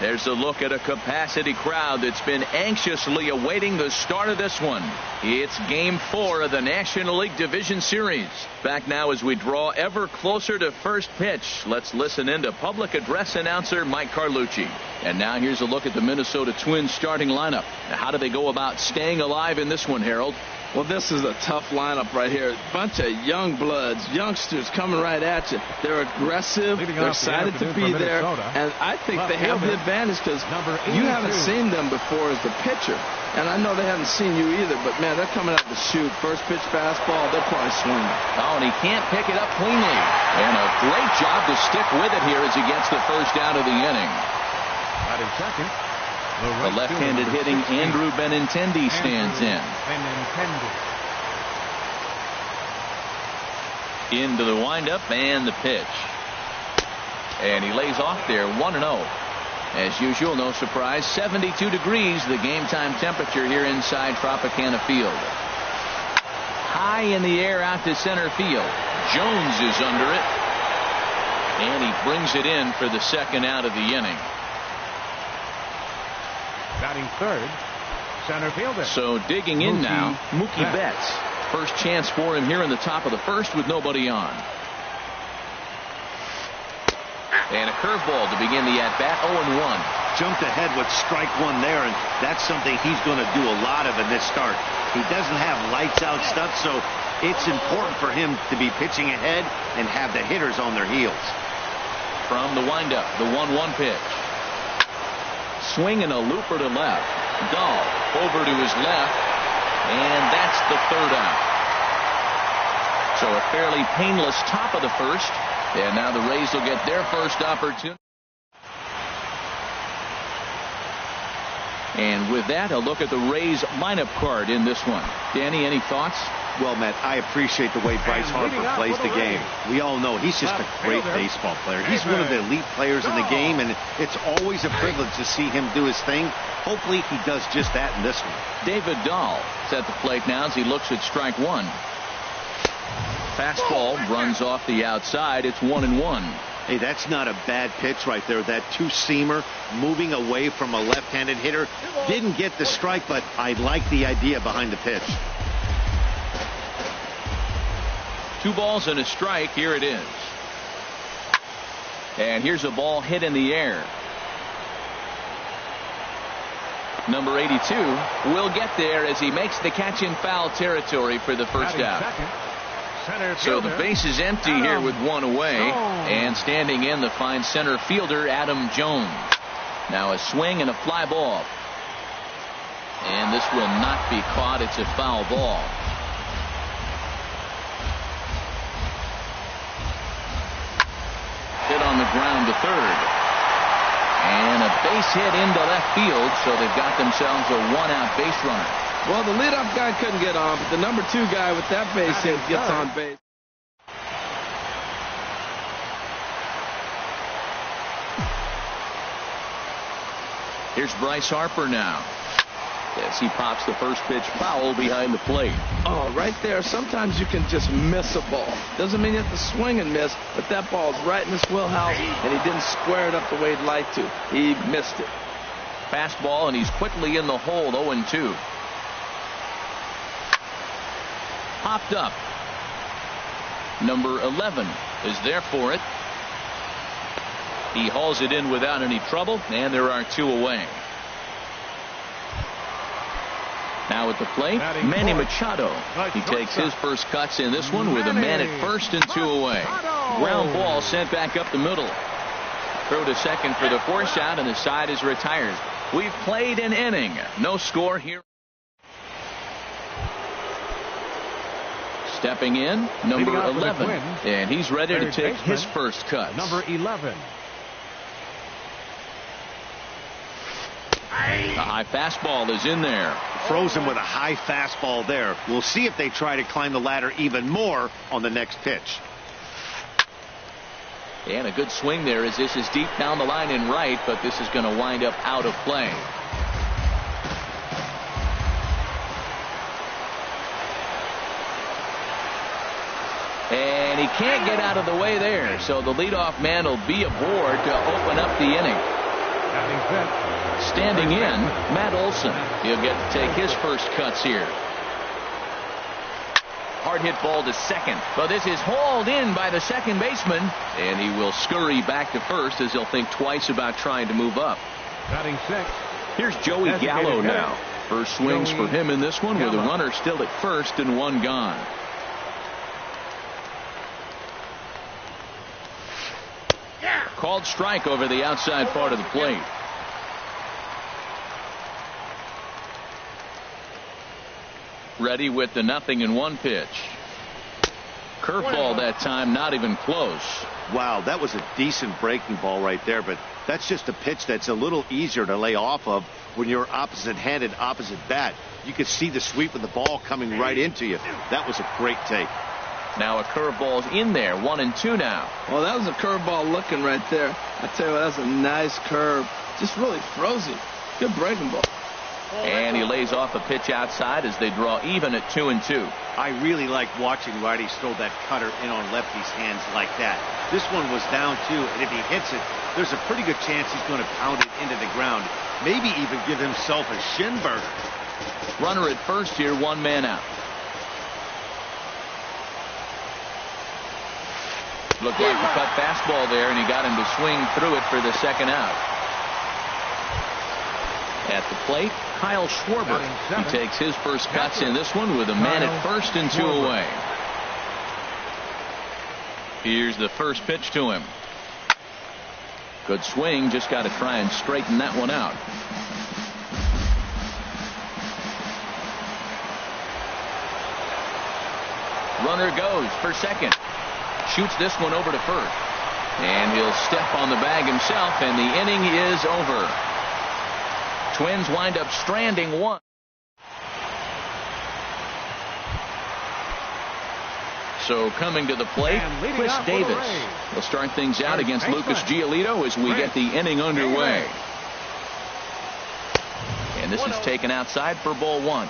There's a look at a capacity crowd that's been anxiously awaiting the start of this one. It's Game 4 of the National League Division Series. Back now as we draw ever closer to first pitch. Let's listen in to public address announcer Mike Carlucci. And now here's a look at the Minnesota Twins starting lineup. Now, how do they go about staying alive in this one, Harold? Well, this is a tough lineup right here. Bunch of young bloods, youngsters coming right at you. They're aggressive. They're excited to be there. And I think they have the advantage because you haven't seen them before as the pitcher. And I know they haven't seen you either, but, man, they're coming out to shoot. First pitch fastball, they're probably swinging. Oh, and he can't pick it up cleanly. And a great job to stick with it here as he gets the first out of the inning. Right in second. The left-handed hitting Andrew Benintendi stands in. Into the windup and the pitch. And he lays off there 1-0. As usual, no surprise, 72 degrees, the game time temperature here inside Tropicana Field. High in the air out to center field. Jones is under it. And he brings it in for the second out of the inning. Batting third, center fielder. So digging in now, Mookie Betts. First chance for him here in the top of the first with nobody on. And a curveball to begin the at-bat, 0-1. Jumped ahead with strike one there, and that's something he's going to do a lot of in this start. He doesn't have lights-out stuff, so it's important for him to be pitching ahead and have the hitters on their heels. From the windup, the 1-1 pitch. Swing and a looper to left. Dahl over to his left, and that's the third out. So a fairly painless top of the first, and now the Rays will get their first opportunity. And with that, a look at the Rays lineup card in this one. Danny, any thoughts? Well, Matt, I appreciate the way Bryce Harper plays the game. We all know he's just a great baseball player. He's one of the elite players in the game, and it's always a privilege to see him do his thing. Hopefully he does just that in this one. David Dahl is at the plate now as he looks at strike one. Fastball runs off the outside. It's 1-1. Hey, that's not a bad pitch right there. That two-seamer moving away from a left-handed hitter. Didn't get the strike, but I like the idea behind the pitch. 2 balls and a strike. Here it is. And here's a ball hit in the air. Number 82 will get there as he makes the catch in foul territory for the first out. So the base is empty here with one away. And standing in the fine center fielder Adam Jones. Now a swing and a fly ball. And this will not be caught. It's a foul ball. Hit on the ground to third. And a base hit into left field, so they've got themselves a one-out base runner. Well, the leadoff guy couldn't get on, but the number 2 guy with that base hit gets on base. Here's Bryce Harper now. As he pops the first pitch foul behind the plate. Oh, right there. Sometimes you can just miss a ball. Doesn't mean you have to swing and miss, but that ball's right in his wheelhouse, and he didn't square it up the way he'd like to. He missed it. Fastball, and he's quickly in the hole, 0-2. Popped up. Number 11 is there for it. He hauls it in without any trouble, and there are 2 away. Now at the plate, Manny Machado. He takes his first cuts in this one with a man at first and 2 away. Ground ball sent back up the middle. Throw to second for the force out, and the side is retired. We've played an inning. No score here. Stepping in, number 11. And he's ready to take his first cuts. Number 11. The high fastball is in there. Froze him with a high fastball there. We'll see if they try to climb the ladder even more on the next pitch. And a good swing there as this is deep down the line in right, but this is going to wind up out of play. And he can't get out of the way there, so the leadoff man will be aboard to open up the inning. Batting fifth. Standing in, Matt Olson. He'll get to take his first cuts here. Hard hit ball to second, but this is hauled in by the second baseman, and he will scurry back to first as he'll think twice about trying to move up. Batting sixth. Here's Joey Gallo now. First swings for him in this one with a runner still at first and one gone. Called strike over the outside part of the plate. Ready with the 0-1 pitch. Curveball that time, not even close. Wow, that was a decent breaking ball right there, but that's just a pitch that's a little easier to lay off of when you're opposite-handed, opposite bat. You could see the sweep of the ball coming right into you. That was a great take. Now a curveball's in there, 1-2 now. Well, that was a curveball looking right there. I tell you what, that's a nice curve. Just really frozen. Good breaking ball. And he lays off a pitch outside as they draw even at 2-2. I really like watching righties throw that cutter in on lefties' hands like that. This one was down 2, and if he hits it, there's a pretty good chance he's going to pound it into the ground. Maybe even give himself a shin burner. Runner at first here, one man out. Looked like a cut fastball there, and he got him to swing through it for the second out. At the plate, Kyle Schwarber. He takes his first cuts in this one with a man at first and 2 away. Here's the first pitch to him. Good swing, just got to try and straighten that one out. Runner goes for second. Shoots this one over to first. And he'll step on the bag himself, and the inning is over. Twins wind up stranding one. So coming to the plate, Chris Davis will start things out against Lucas Giolito as we get the inning underway. And this is taken outside for ball one.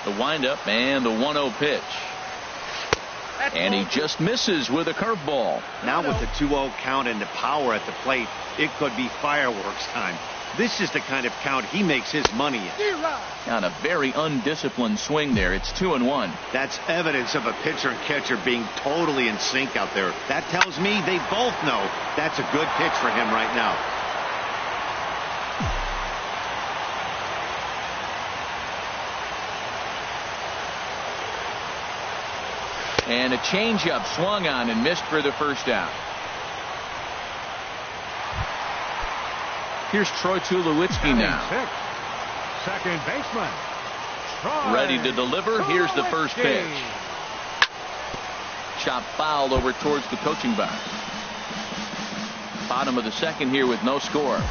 The windup and the 1-0 pitch. And he just misses with a curveball. Now with the 2-0 count and the power at the plate, it could be fireworks time. This is the kind of count he makes his money in. On a very undisciplined swing there. It's 2-1. That's evidence of a pitcher and catcher being totally in sync out there. That tells me they both know that's a good pitch for him right now. And a changeup swung on and missed for the first out. Here's Troy Tulowitzki now. Second baseman. Ready to deliver. Here's the first pitch. Chop fouled over towards the coaching box. Bottom of the second here with no score.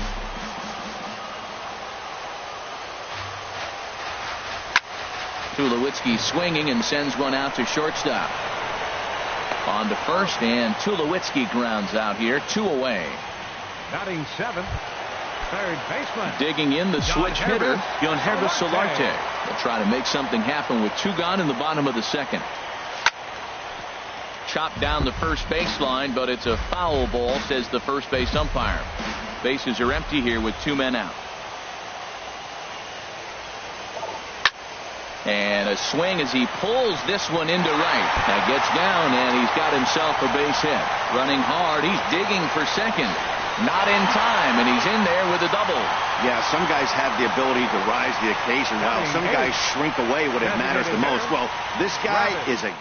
Tulowitzki swinging and sends one out to shortstop. On to first, and Tulowitzki grounds out here, 2 away. Batting seventh, third baseman. Digging in the switch hitter, Yonhervis Solarte. They'll try to make something happen with 2 gone in the bottom of the second. Chopped down the first baseline, but it's a foul ball, says the first base umpire. Bases are empty here with 2 men out. And a swing as he pulls this one into right. That gets down, and he's got himself a base hit. Running hard, he's digging for second. Not in time, and he's in there with a double. Yeah, some guys have the ability to rise to the occasion, while some guys shrink away when it matters the most. Well, this guy is a...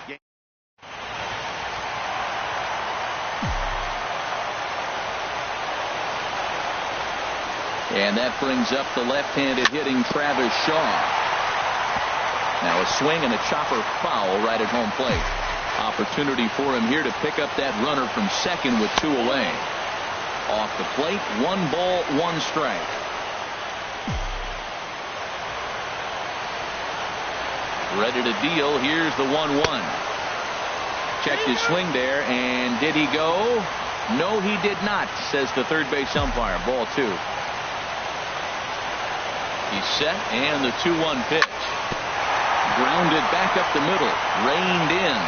And that brings up the left-handed hitting Travis Shaw. Now a swing and a chopper foul right at home plate. Opportunity for him here to pick up that runner from second with 2 away. Off the plate, 1 ball, 1 strike. Ready to deal. Here's the 1-1. Checked his swing there, and did he go? No, he did not, says the third base umpire. Ball 2. He's set, and the 2-1 pitch. Grounded back up the middle. Reined in.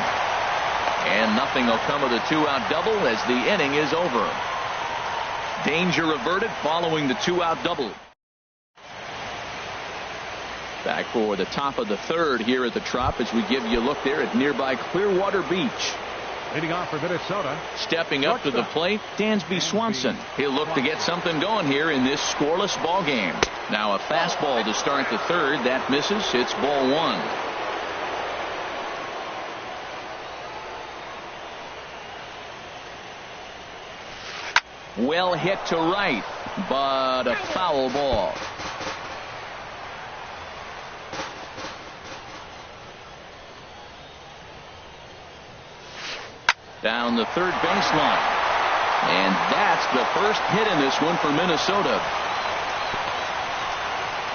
And nothing will come of the 2-out double as the inning is over. Danger averted following the 2-out double. Back for the top of the third here at the Trop as we give you a look there at nearby Clearwater Beach. Leading off for Minnesota. Stepping up to the plate, Dansby Swanson. He'll look to get something going here in this scoreless ball game. Now a fastball to start the third. That misses. It's ball one. Well hit to right, but a foul ball. Down the third baseline. And that's the first hit in this one for Minnesota.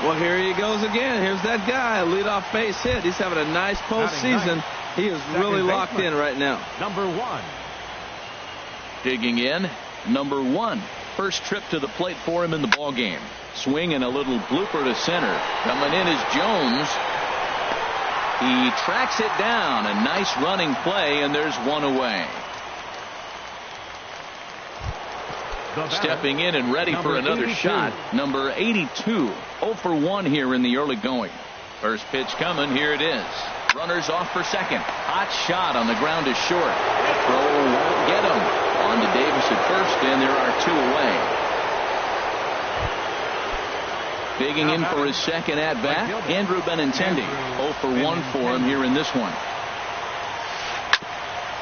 Well, here he goes again. Here's that guy, a leadoff base hit. He's having a nice postseason. He is really locked in right now. Number one. Digging in, number one. First trip to the plate for him in the ball game. Swing and a little blooper to center. Coming in is Jones. He tracks it down. A nice running play, and there's one away. Stepping in and ready for another 82. shot. Number 82. 0 for 1 here in the early going. First pitch coming. Here it is. Runners off for second. Hot shot on the ground is short. Throw won't get him. On to Davis at first, and there are two away. Digging in for his second at-bat, Andrew Benintendi. 0 for 1 for him here in this one.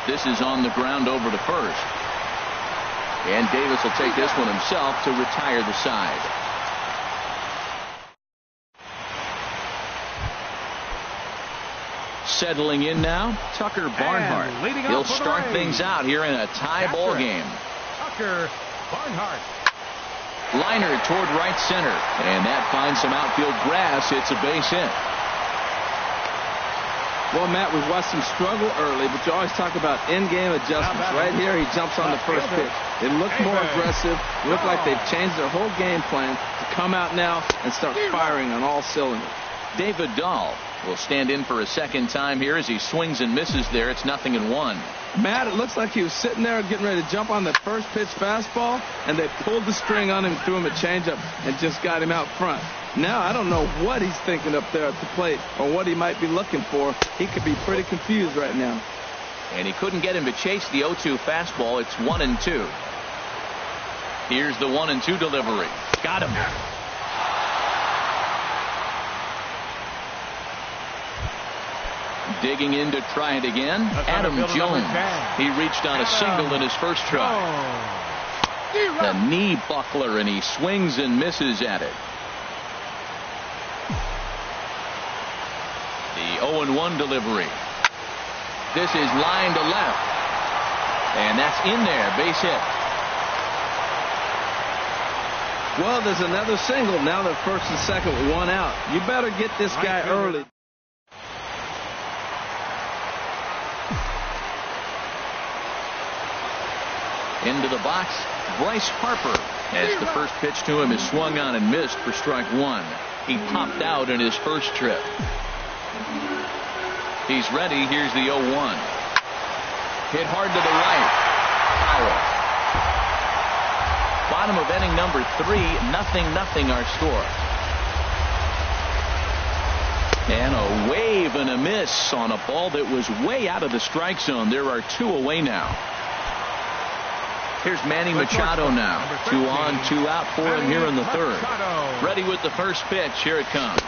This is on the ground over to first. And Davis will take this one himself to retire the side. Settling in now, Tucker Barnhart. He'll start things out here in a tie ball game. Tucker Barnhart. Liner toward right center, and that finds some outfield grass. It's a base hit. Well, Matt, we've watched him struggle early, but you always talk about in-game adjustments. Right here, he jumps on the first pitch. It looked more aggressive. It looked like they've changed their whole game plan to come out now and start firing on all cylinders. David Dahl will stand in for a second time here as he swings and misses there. It's 0-1. Matt, it looks like he was sitting there getting ready to jump on the first pitch fastball, and they pulled the string on him, threw him a changeup, and just got him out front. Now, I don't know what he's thinking up there at the plate or what he might be looking for. He could be pretty confused right now. And he couldn't get him to chase the 0-2 fastball. It's 1-2. Here's the 1-2 delivery. Got him. Digging in to try it again. Adam Jones. He reached on a single in his first try. The knee buckler, and he swings and misses at it. The 0-1 delivery. This is line to left. And that's in there. Base hit. Well, there's another single. Now they're first and second with one out. You better get this guy early. Into the box, Bryce Harper, as the first pitch to him is swung on and missed for strike one. He popped out in his first trip. He's ready. Here's the 0-1. Hit hard to the right. Foul. Bottom of inning number 3, 0-0 our score. And a wave and a miss on a ball that was way out of the strike zone. There are two away now. Here's Manny Machado now. 2 on, 2 out for him here in the third. Ready with the first pitch. Here it comes.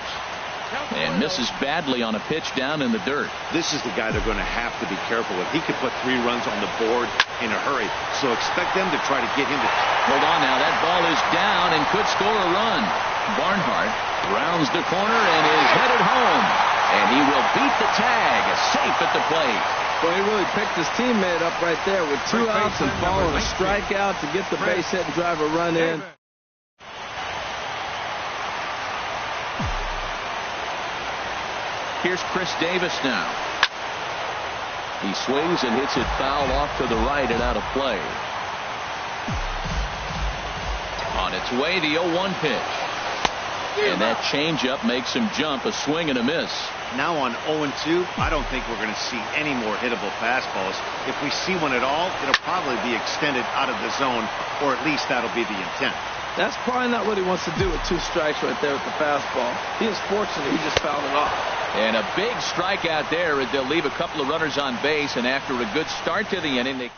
And misses badly on a pitch down in the dirt. This is the guy they're going to have to be careful with. He could put 3 runs on the board in a hurry. So expect them to try to get him to... Hold on now. That ball is down and could score a run. Barnhart rounds the corner and is headed home. And he will beat the tag. Safe at the plate. Well, he really picked his teammate up right there with 2 outs and following a strikeout to get the base hit and drive a run in. Here's Chris Davis now. He swings and hits it foul off to the right and out of play. On its way, the 0-1 pitch. And that changeup makes him jump, a swing and a miss. Now on 0-2, I don't think we're going to see any more hittable fastballs. If we see one at all, it'll probably be extended out of the zone, or at least that'll be the intent. That's probably not what he wants to do with 2 strikes right there with the fastball. He is fortunate he just fouled it off. And a big strikeout there as they'll leave a couple of runners on base, and after a good start to the inning, they...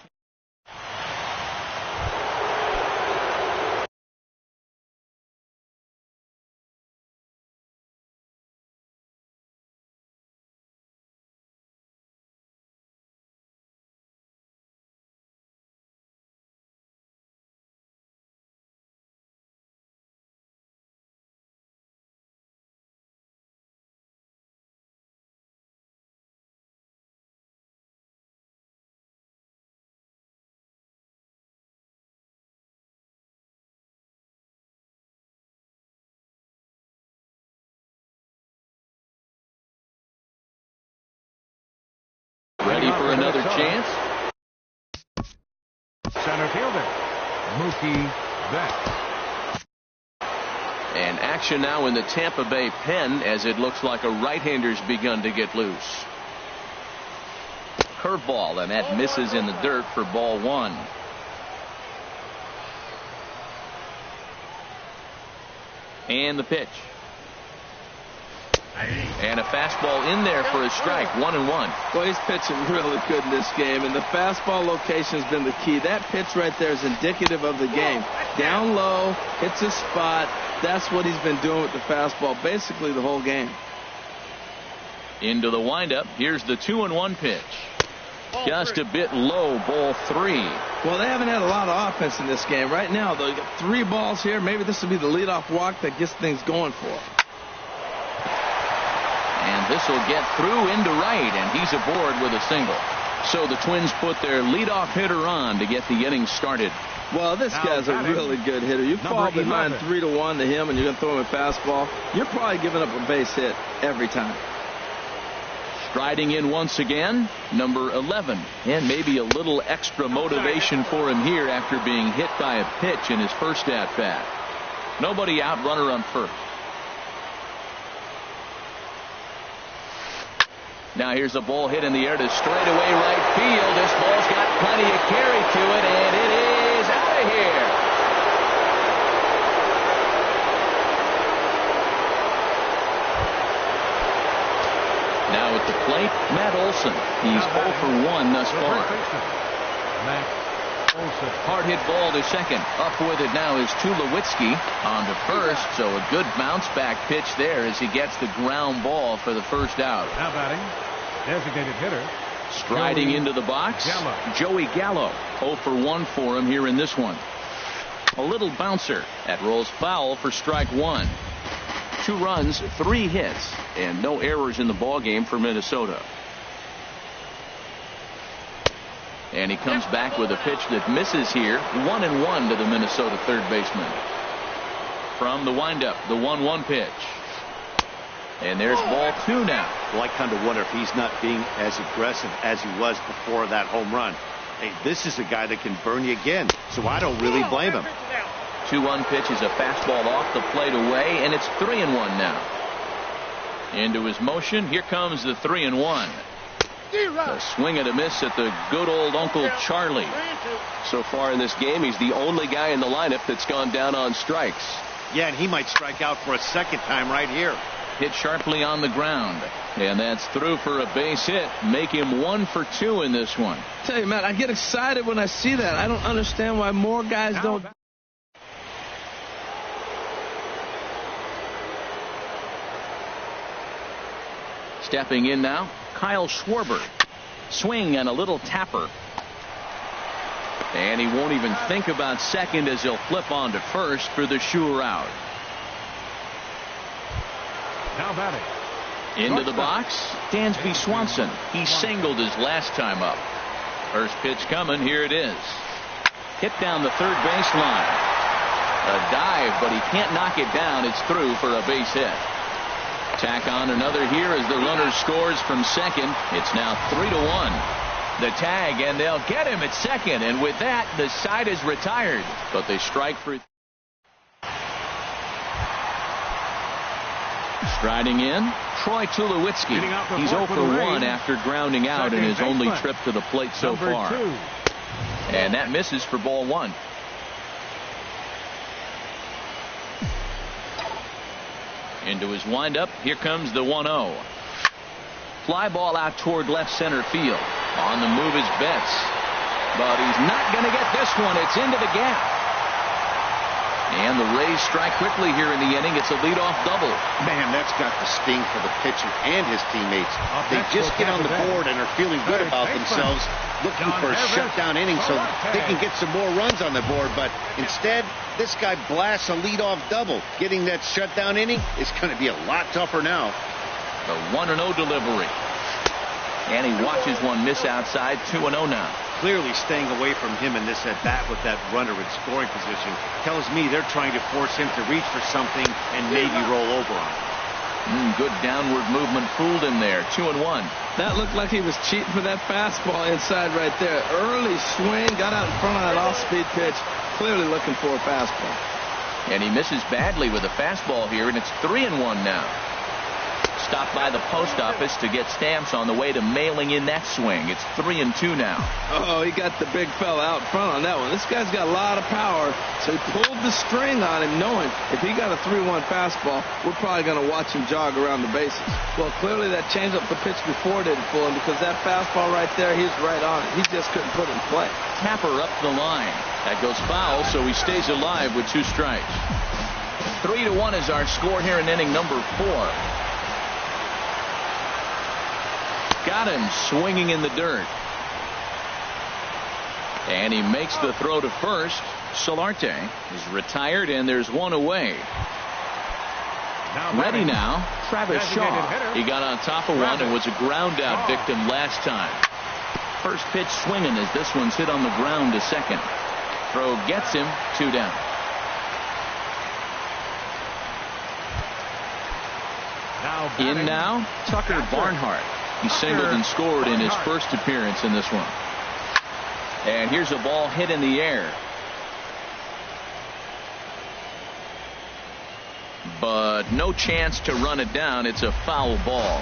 Ready for another chance? Center fielder, Mookie Betts. And action now in the Tampa Bay pen as it looks like a right-hander's begun to get loose. Curveball, and that misses in the dirt for ball 1. And the pitch. And a fastball in there for a strike, 1-1. Well, he's pitching really good in this game, and the fastball location has been the key. That pitch right there is indicative of the game. Down low, hits a spot. That's what he's been doing with the fastball basically the whole game. Into the windup. Here's the 2-1 pitch. Just a bit low, ball 3. Well, they haven't had a lot of offense in this game. Right now, though, you got 3 balls here. Maybe this will be the leadoff walk that gets things going for him. And this will get through into right, and he's aboard with a single. So the Twins put their leadoff hitter on to get the inning started. Well, this guy's a really good hitter. You fall behind 3-1 to him, and you're going to throw him a fastball. You're probably giving up a base hit every time. Striding in once again, number 11. And maybe a little extra motivation for him here after being hit by a pitch in his first at-bat. Nobody out, runner on first. Now here's a ball hit in the air to straightaway right field. This ball's got plenty of carry to it, and it is out of here. Now at the plate, Matt Olson. He's 0 for 1 thus far. Hard hit ball to second. Up with it now is Tulowitzki on to first. So a good bounce back pitch there as he gets the ground ball for the first out. Now batting, designated hitter. Striding into the box, Joey Gallo. 0 for 1 for him here in this one. A little bouncer that rolls foul for strike 1. 2 runs, 3 hits, and no errors in the ball game for Minnesota. And he comes back with a pitch that misses here. 1-1 to the Minnesota third baseman. From the windup, the 1-1 pitch. And there's ball 2 now. Well, I kind of wonder if he's not being as aggressive as he was before that home run. Hey, this is a guy that can burn you again, so I don't really blame him. 2-1 pitch is a fastball off the plate away, and it's 3-1 now. Into his motion, here comes the 3-1. A swing and a miss at the good old Uncle Charlie. So far in this game, he's the only guy in the lineup that's gone down on strikes. Yeah, and he might strike out for a second time right here. Hit sharply on the ground, and that's through for a base hit. Make him 1 for 2 in this one. Tell you, Matt, I get excited when I see that. I don't understand why more guys don't. Stepping in now, Kyle Schwarber. Swing and a little tapper. And he won't even think about second as he'll flip on to first for the sure out. Now batting. Into the box, Dansby Swanson. He singled his last time up. First pitch coming, here it is. Hit down the third baseline. A dive, but he can't knock it down. It's through for a base hit. Tack on another here as the runner scores from second. It's now 3-1. The tag, and they'll get him at second. And with that, the side is retired. But they strike for. Striding in, Troy Tulowitzki. He's 0 for 1 after grounding out in his only trip to the plate so far. And that misses for ball 1. Into his windup. Here comes the 1-0. Fly ball out toward left center field. On the move is Betts. But he's not going to get this one. It's into the gap. And the Rays strike quickly here in the inning. It's a leadoff double. Man, that's got the sting for the pitcher and his teammates. They just get on the board and are feeling good about themselves, looking for a shutdown inning so they can get some more runs on the board. But instead, this guy blasts a leadoff double. Getting that shutdown inning is going to be a lot tougher now. The 1-0 delivery. And he watches one miss outside. 2-0 now. Clearly staying away from him in this at-bat with that runner in scoring position tells me they're trying to force him to reach for something and maybe roll over on him. Good downward movement fooled him there. 2-1. That looked like he was cheating for that fastball inside right there. Early swing, got out in front of that off-speed pitch. Clearly looking for a fastball. And he misses badly with a fastball here, and it's 3-1 now. Stopped by the post office to get stamps on the way to mailing in that swing. It's 3-2 now. Oh, he got the big fella out front on that one. This guy's got a lot of power, so he pulled the string on him, knowing if he got a 3-1 fastball, we're probably going to watch him jog around the bases. Well, clearly that changeup the pitch before didn't fool him, because that fastball right there, he's right on it. He just couldn't put it in play. Tapper up the line. That goes foul, so he stays alive with 2 strikes. 3-1 is our score here in inning number 4. Got him swinging in the dirt. And he makes the throw to first. Solarte is retired, and there's one away. Ready now, Travis Shaw. He got on top of one and was a ground out victim last time. First pitch swinging as this one's hit on the ground to second. Throw gets him, 2 down. In now, Tucker Barnhart. He singled and scored in his first appearance in this one. And here's a ball hit in the air. But no chance to run it down. It's a foul ball.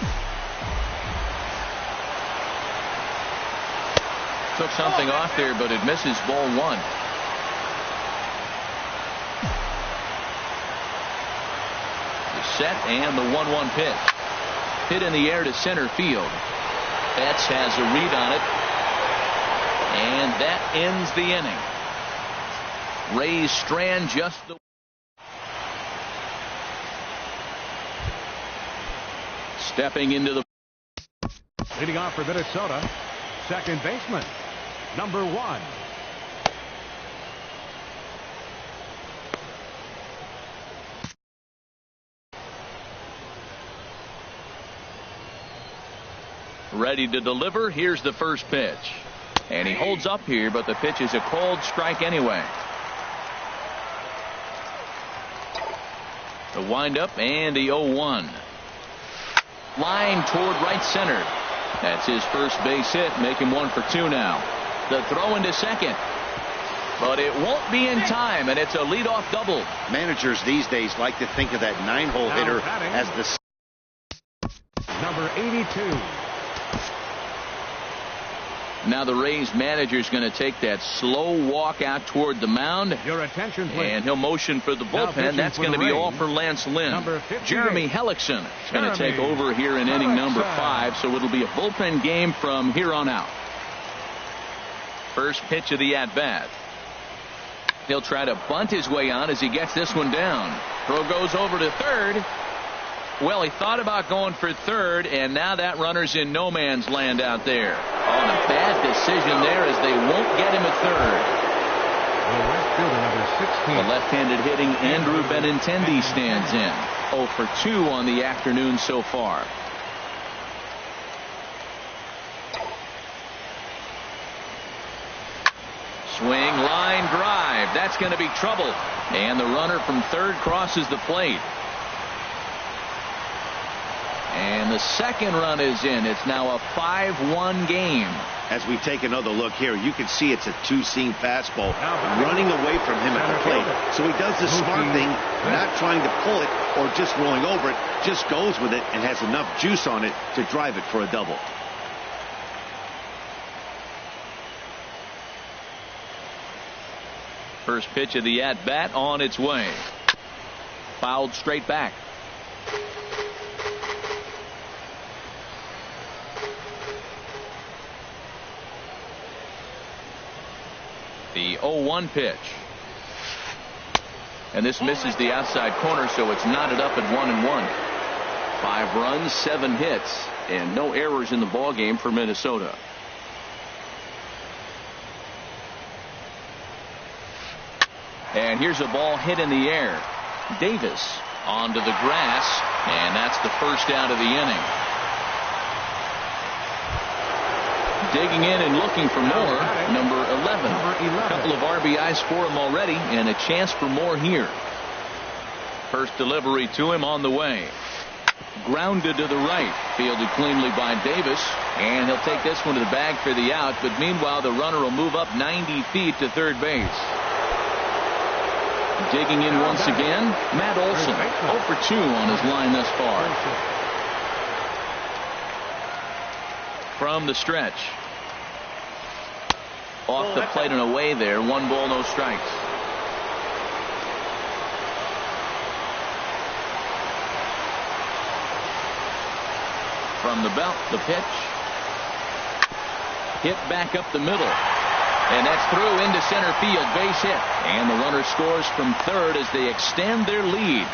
Took something off there, but it misses ball 1. The set and the 1-1 pitch. Hit in the air to center field. Betts has a read on it. And that ends the inning. Rays strand just the. Stepping into the. Leading off for Minnesota, second baseman, number 1. Ready to deliver. Here's the first pitch. And he holds up here, but the pitch is a called strike anyway. The windup and the 0-1. Line toward right center. That's his first base hit, making 1 for 2 now. The throw into second. But it won't be in time, and it's a leadoff double. Managers these days like to think of that 9-hole hitter as the number 82. Now the Rays manager's going to take that slow walk out toward the mound. Your attention, please. And he'll motion for the bullpen. That's going to be all for Lance Lynn. Jeremy Hellickson is going to take over here in inning number 5, so it'll be a bullpen game from here on out. First pitch of the at-bat. He'll try to bunt his way on as he gets this one down. Throw goes over to third. Well, he thought about going for third, and now that runner's in no man's land out there. On a bad decision there as they won't get him at third. The left-handed hitting Andrew Benintendi stands in. 0 for 2 on the afternoon so far. Swing, line drive. That's going to be trouble. And the runner from third crosses the plate. And the the second run is in. It's now a 5-1 game. As we take another look here, you can see it's a two-seam fastball running away from him at the plate. So he does the smart thing, not trying to pull it or just rolling over it, just goes with it and has enough juice on it to drive it for a double. First pitch of the at-bat on its way. Fouled straight back. The 0-1 pitch. And this misses the outside corner, so it's knotted up at 1-1. 5 runs, 7 hits, and no errors in the ballgame for Minnesota. And here's a ball hit in the air. Davis onto the grass, and that's the first out of the inning. Digging in and looking for more, number 11. A couple of RBIs for him already, and a chance for more here. First delivery to him on the way. Grounded to the right, fielded cleanly by Davis, and he'll take this one to the bag for the out, but meanwhile the runner will move up 90 feet to third base. Digging in once again, Matt Olson, 0 for 2 on his line thus far. From the stretch. Off the plate and away there, 1 ball, no strikes. From the belt, the pitch. Hit back up the middle. And that's through into center field, base hit. And the runner scores from third as they extend their lead.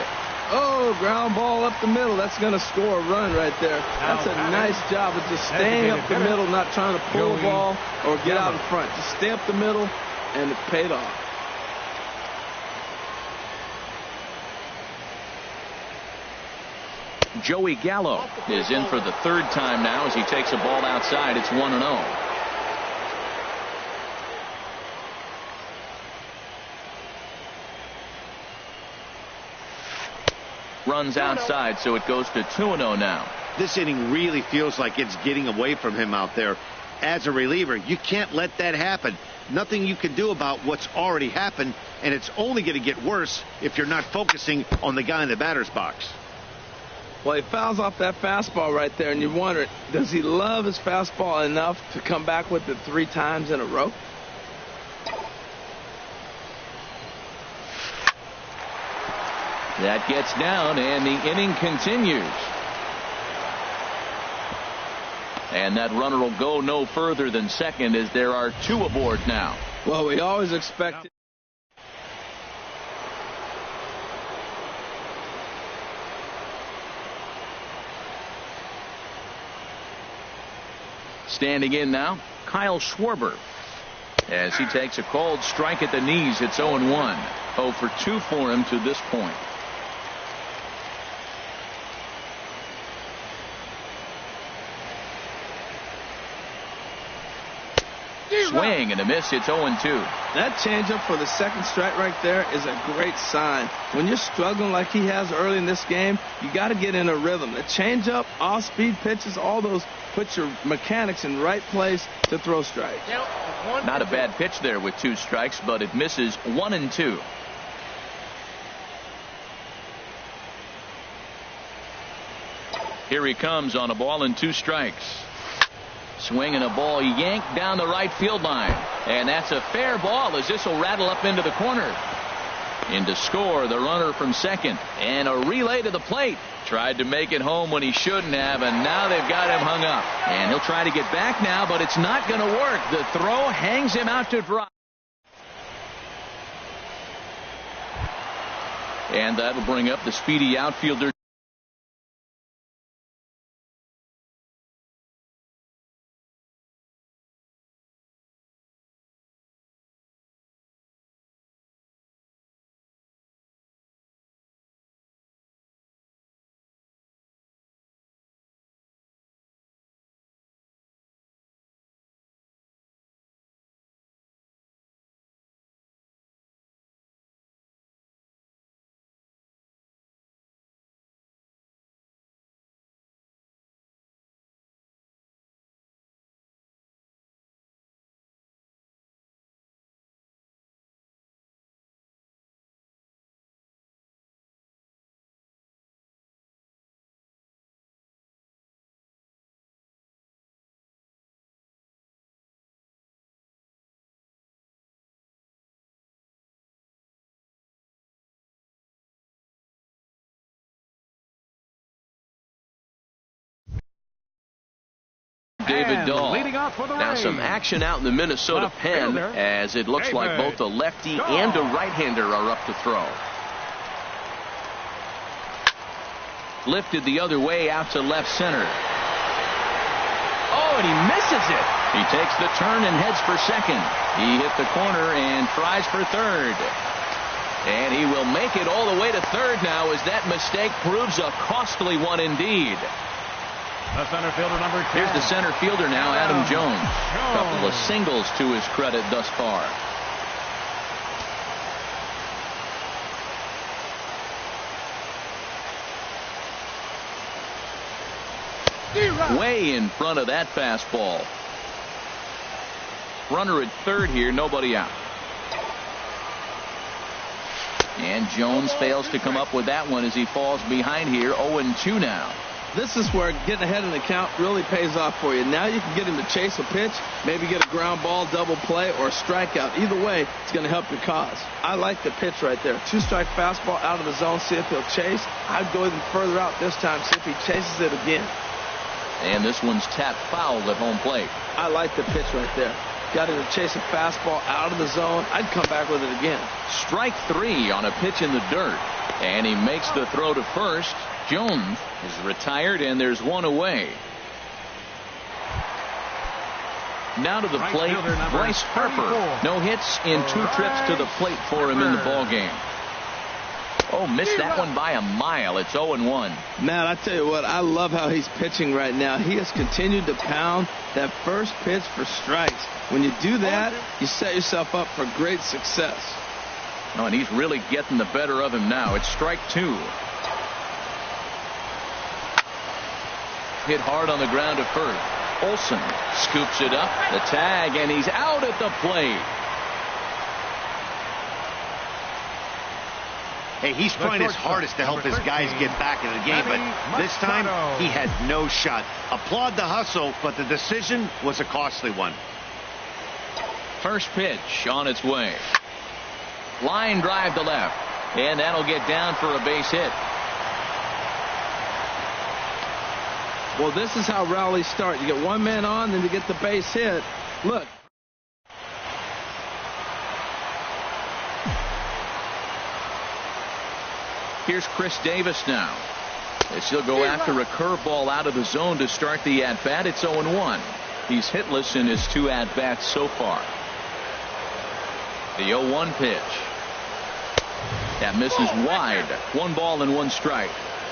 Oh, ground ball up the middle. That's going to score a run right there. That's a nice job of just staying up the middle, not trying to pull the ball or get out in front. Just stay up the middle, and it paid off. Joey Gallo is in for the third time now as he takes a ball outside. It's 1-0. Runs outside, so it goes to 2-0 now. This inning really feels like it's getting away from him out there. As a reliever, you can't let that happen. Nothing you can do about what's already happened, and it's only going to get worse if you're not focusing on the guy in the batter's box. Well, he fouls off that fastball right there, and you wonder, does he love his fastball enough to come back with it 3 times in a row? That gets down, and the inning continues. And that runner will go no further than second as there are 2 aboard now. Well, we always expected. Standing in now, Kyle Schwarber. As he takes a cold strike at the knees, it's 0-1. 0 for 2 for him to this point. Swing and a miss. It's 0-2. That changeup for the second strike right there is a great sign. When you're struggling like he has early in this game, you got to get in a rhythm. The changeup, off-speed pitches, all those put your mechanics in the right place to throw strikes. Not a bad pitch there with 2 strikes, but it misses 1-2. Here he comes on a ball and 2 strikes. Swinging a ball yanked down the right field line. And that's a fair ball as this will rattle up into the corner. In to score, the runner from second. And a relay to the plate. Tried to make it home when he shouldn't have, and now they've got him hung up. And he'll try to get back now, but it's not going to work. The throw hangs him out to dry. And that'll bring up the speedy outfielder. David Dahl. Now some action out in the Minnesota pen as it looks like both a lefty and a right-hander are up to throw. Lifted the other way out to left center. Oh, and he misses it. He takes the turn and heads for second. He hit the corner and tries for third. And he will make it all the way to third now as that mistake proves a costly one indeed. The center fielder, number 10. Here's the center fielder now, Adam Jones. A couple of singles to his credit thus far. Way in front of that fastball. Runner at third here, nobody out. And Jones fails to come up with that one as he falls behind here, 0-2 now. This is where getting ahead in the count really pays off for you. Now you can get him to chase a pitch, maybe get a ground ball, double play, or a strikeout. Either way, it's going to help your cause. I like the pitch right there. 2-strike fastball out of the zone, see if he'll chase. I'd go even further out this time, see if he chases it again. And this one's tapped foul at home plate. I like the pitch right there. Got him to chase a fastball out of the zone. I'd come back with it again. Strike three on a pitch in the dirt. And he makes the throw to first. Jones is retired, and there's one away. Now to the plate, Bryce Harper. No hits in 2 trips to the plate for him in the ball game. Oh, missed that one by a mile. It's 0-1. Man, I tell you what, I love how he's pitching right now. He has continued to pound that first pitch for strikes. When you do that, you set yourself up for great success. Oh, and he's really getting the better of him now. It's strike 2. Hit hard on the ground to first. Olsen scoops it up, the tag, and he's out at the plate. Hey, he's trying his hardest to help his guys get back in the game, but this time he had no shot. Applaud the hustle, but the decision was a costly one. First pitch on its way. Line drive to left, and that'll get down for a base hit. Well, this is how rallies start. You get one man on, then you get the base hit. Look. Here's Chris Davis now. As he'll go after a curveball out of the zone to start the at-bat. It's 0-1. He's hitless in his 2 at-bats so far. The 0-1 pitch. That misses wide. 1 ball and 1 strike.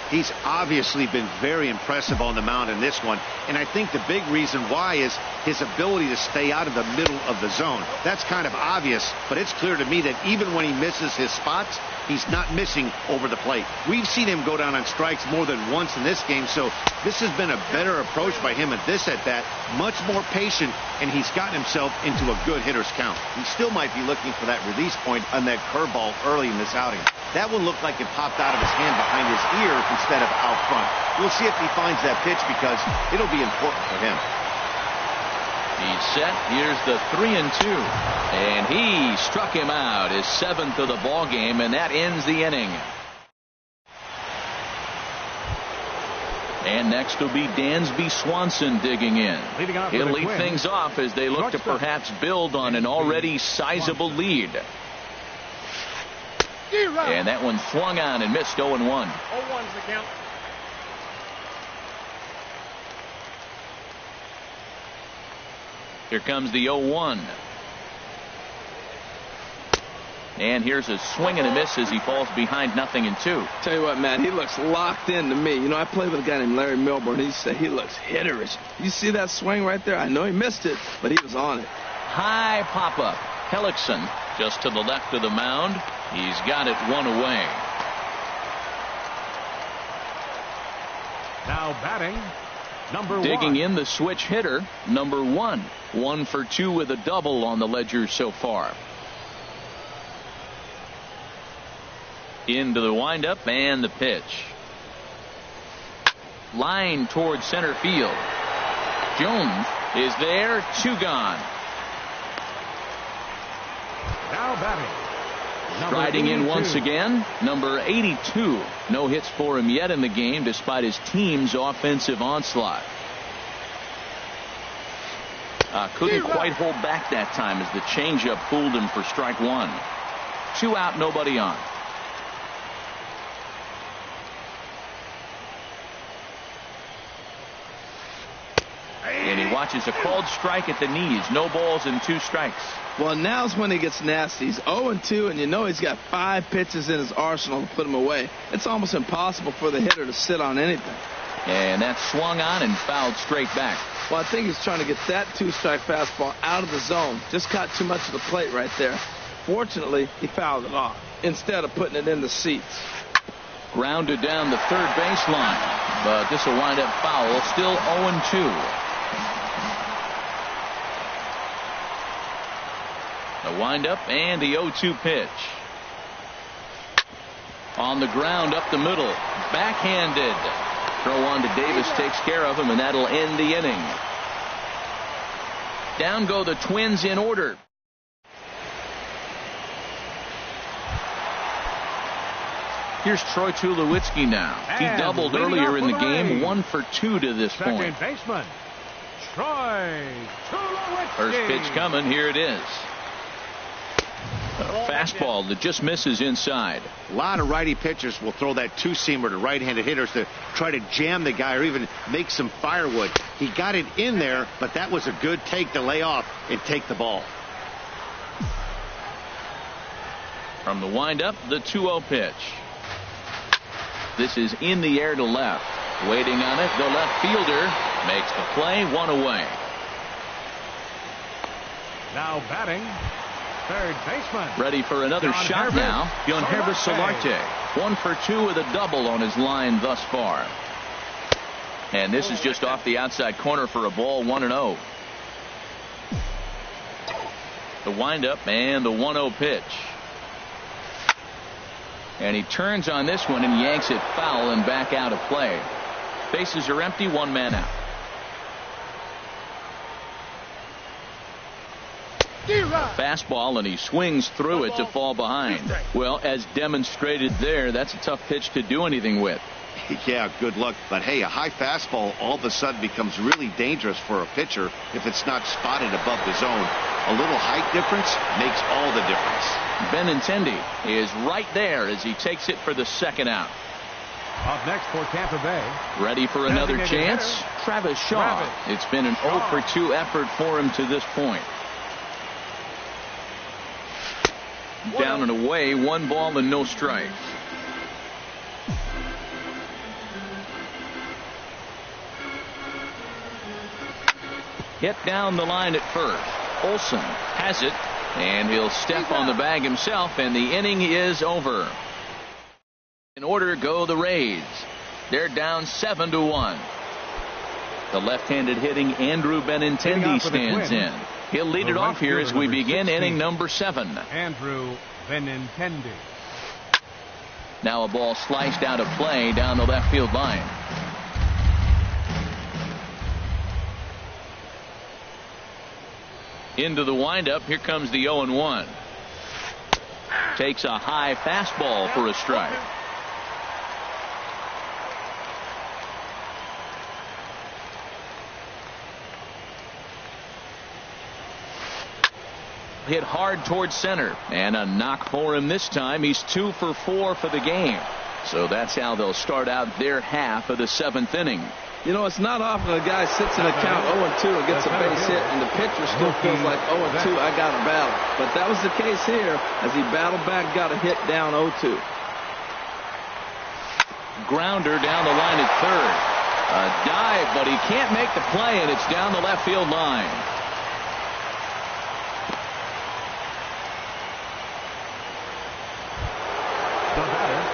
He's obviously been very impressive on the mound in this one, and I think the big reason why is his ability to stay out of the middle of the zone. That's kind of obvious, but it's clear to me that even when he misses his spots, he's not missing over the plate. We've seen him go down on strikes more than once in this game, so this has been a better approach by him at this at-bat, much more patient, and he's gotten himself into a good hitter's count. He still might be looking for that release point on that curveball early in this outing. That one looked like it popped out of his hand behind his ear instead of out front. We'll see if he finds that pitch because it'll be important for him. He's set. Here's the 3-2. And he struck him out, his 7th of the ball game, and that ends the inning. And next will be Dansby Swanson digging in. He'll lead things off as they look to perhaps build on an already sizable lead. And that one swung on and missed 0-1. 0-1's the count. Here comes the 0-1. And here's a swing and a miss as he falls behind 0-2. Tell you what, man, he looks locked in to me. You know, I played with a guy named Larry Milburn. He said he looks hitterish. You see that swing right there? I know he missed it, but he was on it. High pop-up. Hellickson just to the left of the mound. He's got it 1 away. Now batting, number 1. Digging in the switch hitter, number 1. 1 for 2 with a double on the ledger so far. Into the windup and the pitch. Line towards center field. Jones is there, 2 gone. Now batting. Striding in once again, number 82. No hits for him yet in the game despite his team's offensive onslaught. Couldn't quite hold back that time as the changeup fooled him for strike one. 2 out, nobody on. And he watches a called strike at the knees. No balls and 2 strikes. Well, now's when he gets nasty. He's 0-2, and you know he's got 5 pitches in his arsenal to put him away. It's almost impossible for the hitter to sit on anything. And that's swung on and fouled straight back. Well, I think he's trying to get that 2-strike fastball out of the zone. Just caught too much of the plate right there. Fortunately, he fouled it off instead of putting it in the seats. Grounded down the third baseline, but this will wind up foul. Still 0-2. The windup and the 0-2 pitch. On the ground up the middle. Backhanded. Throw on to Davis takes care of him, and that'll end the inning. Down go the Twins in order. Here's Troy Tulowitzki now. He doubled earlier in the game. 1 for 2 to this point. Second baseman, Troy Tulowitzki. First pitch coming. Here it is. A fastball that just misses inside. A lot of righty pitchers will throw that 2-seamer to right-handed hitters to try to jam the guy or even make some firewood. He got it in there, but that was a good take to lay off and take the ball. From the windup, the 2-0 pitch. This is in the air to left. Waiting on it, the left fielder makes the play. 1 away. Now batting, third baseman. Ready for another John shot Herbert now. John Herbert Solarte. Solarte. 1 for 2 with a double on his line thus far. And this is just off the outside corner for a ball. 1-0. The windup and the 1-0 pitch. And he turns on this one and yanks it foul and back out of play. Bases are empty. 1 man out. Fastball, and he swings through it to fall behind. Well, as demonstrated there, that's a tough pitch to do anything with. Yeah, good luck. But hey, a high fastball all of a sudden becomes really dangerous for a pitcher if it's not spotted above the zone. A little height difference makes all the difference. Benintendi is right there as he takes it for the second out. Up next for Tampa Bay. Ready for another chance? hitter, Travis Shaw. It's been an 0 for 2 effort for him to this point. Down and away, 1 ball and no strikes. Hit down the line at first. Olsen has it, and he'll step on the bag himself, and the inning is over. In order go the Rays. They're down 7-1. The left-handed hitting Andrew Benintendi stands in. He'll lead it off here as we begin inning number 7. Andrew Benintendi. Now a ball sliced out of play down the left field line. Into the windup. Here comes the 0-1. Takes a high fastball for a strike. Hit hard towards center, and a knock for him this time. He's 2 for 4 for the game. So that's how they'll start out their half of the 7th inning. You know, it's not often a guy sits in a count 0-2 and gets a base hit, and the pitcher still feels like 0-2, I got to battle. But that was the case here as he battled back, got a hit down 0-2. Grounder down the line at third. A dive, but he can't make the play, and it's down the left field line.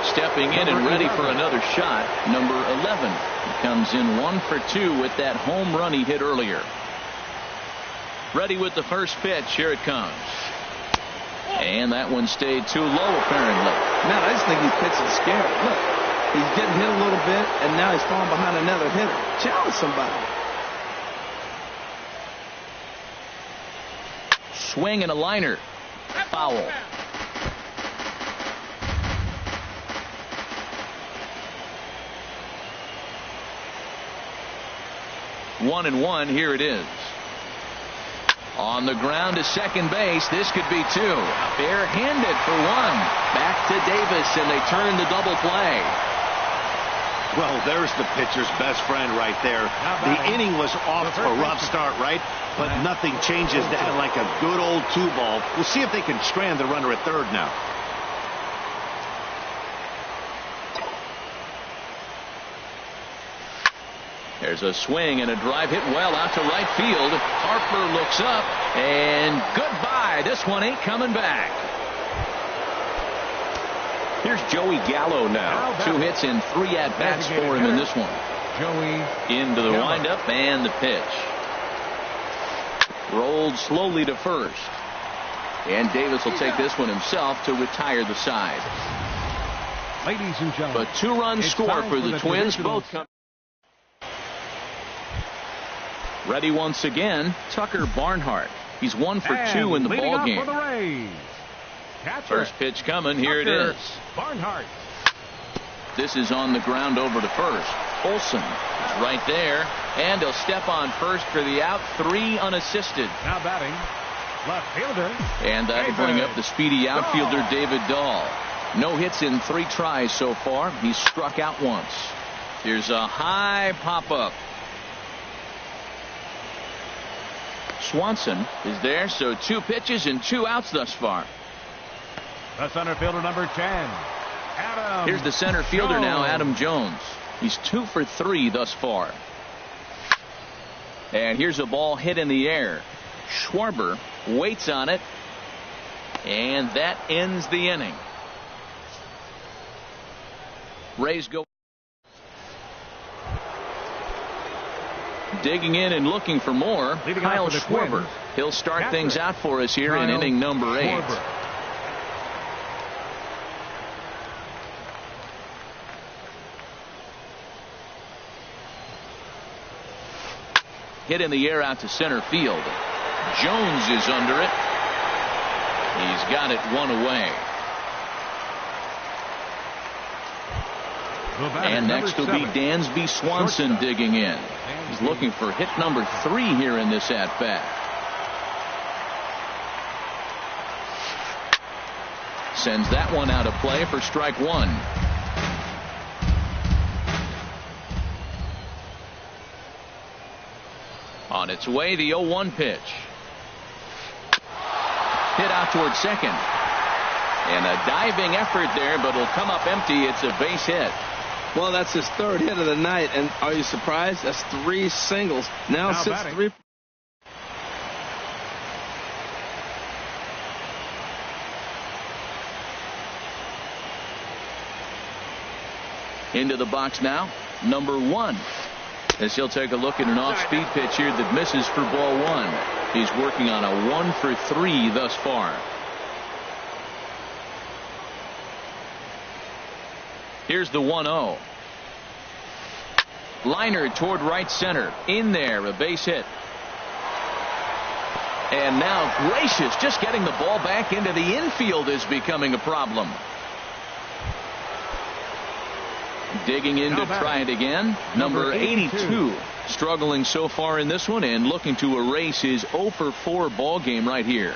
Stepping in and ready for another shot, number 11. He comes in 1 for 2 with that home run he hit earlier. Ready with the first pitch. Here it comes. And that one stayed too low, apparently. Man, I just think he's pitching scared. Look, he's getting hit a little bit, and now he's falling behind another hitter. Challenge somebody. Swing and a liner. Foul. One and one. Here it is. On the ground to second base. This could be two. Barehanded for one. Back to Davis, and they turn the double play. Well, there's the pitcher's best friend right there. The inning was off to a rough start, right? But nothing changes that like a good old 2-ball. We'll see if they can strand the runner at third now. There's a swing and a drive hit well out to right field. Harper looks up, and goodbye. This one ain't coming back. Here's Joey Gallo now. 2 hits and 3 at-bats for him in this one. Joey into the windup and the pitch. Rolled slowly to first. And Davis will take this one himself to retire the side. Ladies and gentlemen, But 2-run score for the Twins. Both come. Ready once again, Tucker Barnhart. He's 1 for 2 in the ball game. First pitch coming. Here it is. Barnhart. This is on the ground over to first. Olsen is right there, and he'll step on first for the out. 3 unassisted. Now batting, left fielder. And that'll bring up the speedy outfielder David Dahl. No hits in 3 tries so far. He's struck out once. Here's a high pop-up. Swanson is there, so 2 pitches and 2 outs thus far. The center fielder, number 10, Adam. Here's the center fielder Jones. now, Adam Jones. He's 2 for 3 thus far. And here's a ball hit in the air. Schwarber waits on it, and that ends the inning. Rays go. Digging in and looking for more, Leading Kyle off for the Schwarber. Twins. He'll start Catherine. things out for us here in Kyle inning number 8. Schwarber. Hit in the air out to center field. Jones is under it. He's got it 1 away. And next will be Dansby Swanson digging in. He's looking for hit number 3 here in this at-bat. Sends that one out of play for strike 1. On its way, the 0-1 pitch. Hit out towards second. And a diving effort there, but it'll come up empty. It's a base hit. Well, that's his 3rd hit of the night, and are you surprised? That's 3 singles. Now sits batting. 3. Into the box now, number 1. As he'll take a look at an off-speed pitch here that misses for ball 1. He's working on a 1 for 3 thus far. Here's the 1-0. Liner toward right center. In there, a base hit. And now Gracious just getting the ball back into the infield is becoming a problem. Digging in to try it again. Number 82. Struggling so far in this one and looking to erase his 0 for 4 ball game right here.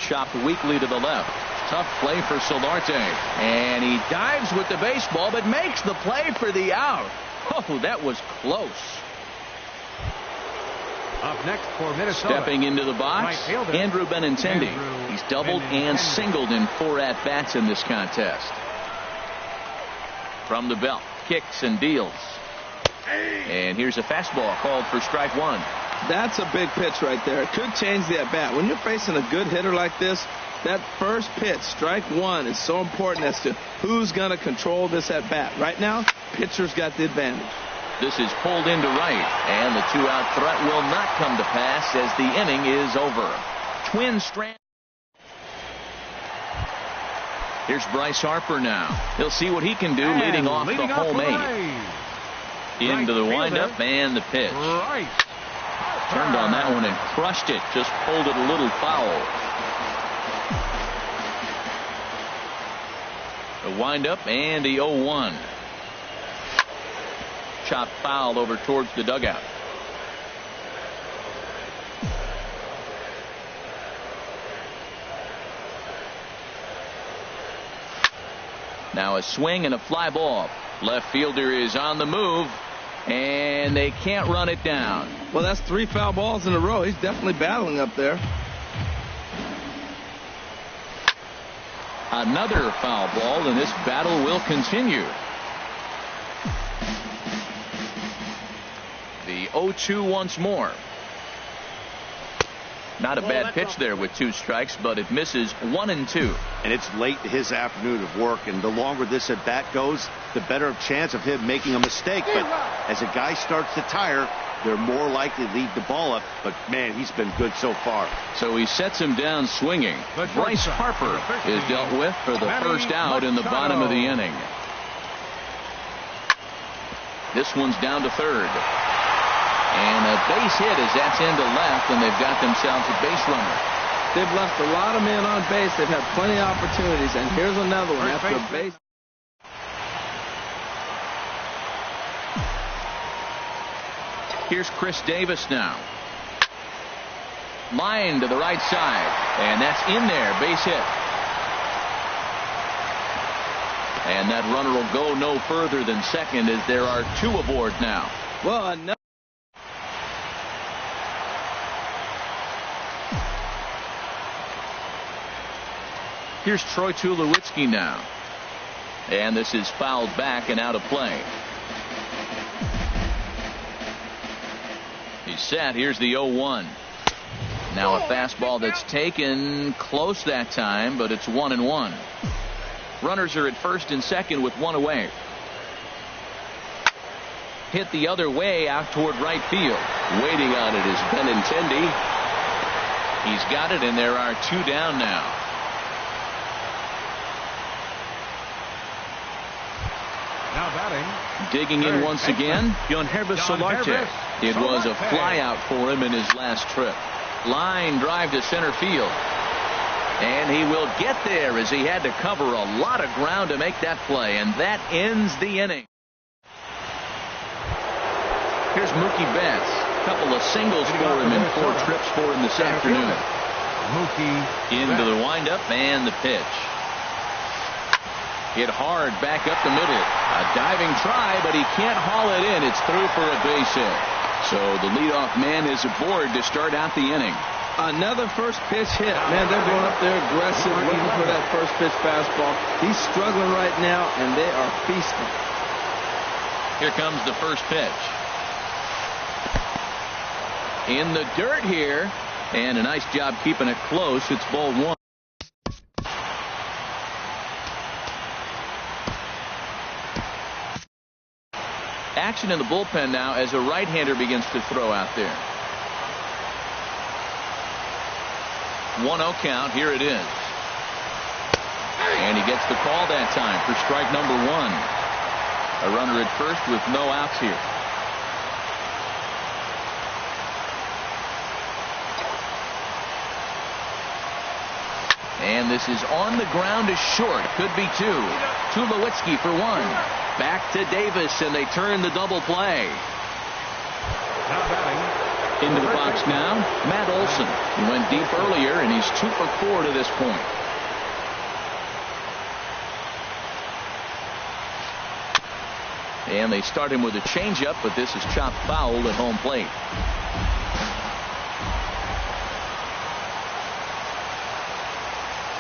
Chopped weakly to the left. Tough play for Solarte. And he dives with the baseball but makes the play for the out. Oh, that was close. Up next for Minnesota. Stepping into the box, Right fielder, Andrew Benintendi. Andrew He's doubled Benintendi. and singled in 4 at-bats in this contest. From the belt, kicks and deals. And here's a fastball called for strike 1. That's a big pitch right there. It could change the at-bat. When you're facing a good hitter like this, that first pitch, strike 1, is so important as to who's going to control this at-bat. Right now, pitcher's got the advantage. This is pulled into right, and the 2-out threat will not come to pass as the inning is over. Twins strand. Here's Bryce Harper now. He'll see what he can do leading off the home 8. Into the windup and the pitch. Right. Turned on that one and crushed it. Just pulled it a little foul. The windup and the 0-1. Chopped foul over towards the dugout. Now a swing and a fly ball. Left fielder is on the move, and they can't run it down. Well, that's 3 foul balls in a row. He's definitely battling up there. Another foul ball, and this battle will continue. The 0-2 once more. Not a bad pitch there with 2 strikes, but it misses 1-2. And it's late in his afternoon of work, and the longer this at bat goes, the better chance of him making a mistake. But as a guy starts to tire, they're more likely to leave the ball up. But man, he's been good so far. So he sets him down swinging. Bryce Harper is dealt with for the first out in the bottom of the inning. This one's down to third. And a base hit as that's into left, and they've got themselves a base runner. They've left a lot of men on base. They've had plenty of opportunities, and here's another one after a base. Here's Chris Davis now. Line to the right side, and that's in there, base hit. And that runner will go no further than second as there are 2 aboard now. Well, another. Here's Troy Tulowitzki now. And this is fouled back and out of play. He's set. Here's the 0-1. Now a fastball that's taken close that time, but it's 1-1. Runners are at first and second with 1 away. Hit the other way out toward right field. Waiting on it is Benintendi. He's got it, and there are 2 down now. Now batting. Digging in once again, Yoanherbis Solarte. It was a flyout for him in his last trip. Line drive to center field. And he will get there as he had to cover a lot of ground to make that play. And that ends the inning. Here's Mookie Betts. A couple of singles for him and 4 trips for him this afternoon. Mookie into the windup and the pitch. Hit hard back up the middle. A diving try, but he can't haul it in. It's through for a base hit. So the leadoff man is aboard to start out the inning. Another first pitch hit. Man, they're going up there aggressive, looking for that first pitch fastball. He's struggling right now, and they are feasting. Here comes the first pitch. In the dirt here, and a nice job keeping it close. It's ball 1. Action in the bullpen now as a right-hander begins to throw out there. 1-0 count. Here it is. And he gets the call that time for strike number 1. A runner at first with no outs here. And this is on the ground is short. Could be 2. Tulowitzki for 1. Back to Davis, and they turn the double play. Into the box now, Matt Olson. He went deep earlier, and he's 2 for 4 to this point. And they start him with a changeup, but this is chopped foul at home plate.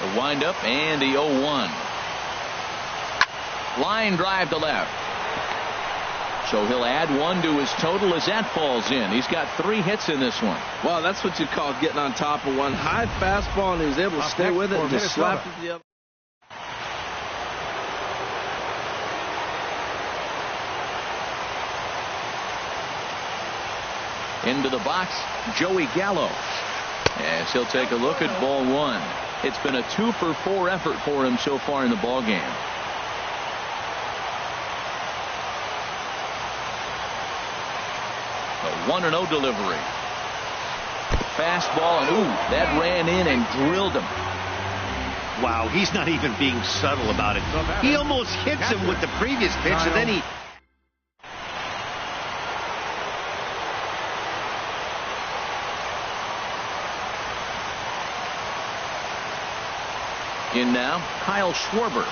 The windup and the 0-1. Line drive to left. So he'll add 1 to his total as that falls in. He's got 3 hits in this one. Well, that's what you call getting on top of one. High fastball, and he was able to stay with it and just slap it to the other. Into the box, Joey Gallo. As he'll take a look at ball 1. It's been a 2 for 4 effort for him so far in the ball game. A 1-0 delivery. Fastball, and ooh, that ran in and drilled him. Wow, he's not even being subtle about it. He almost hits him with the previous pitch, and then he... In now, Kyle Schwarber.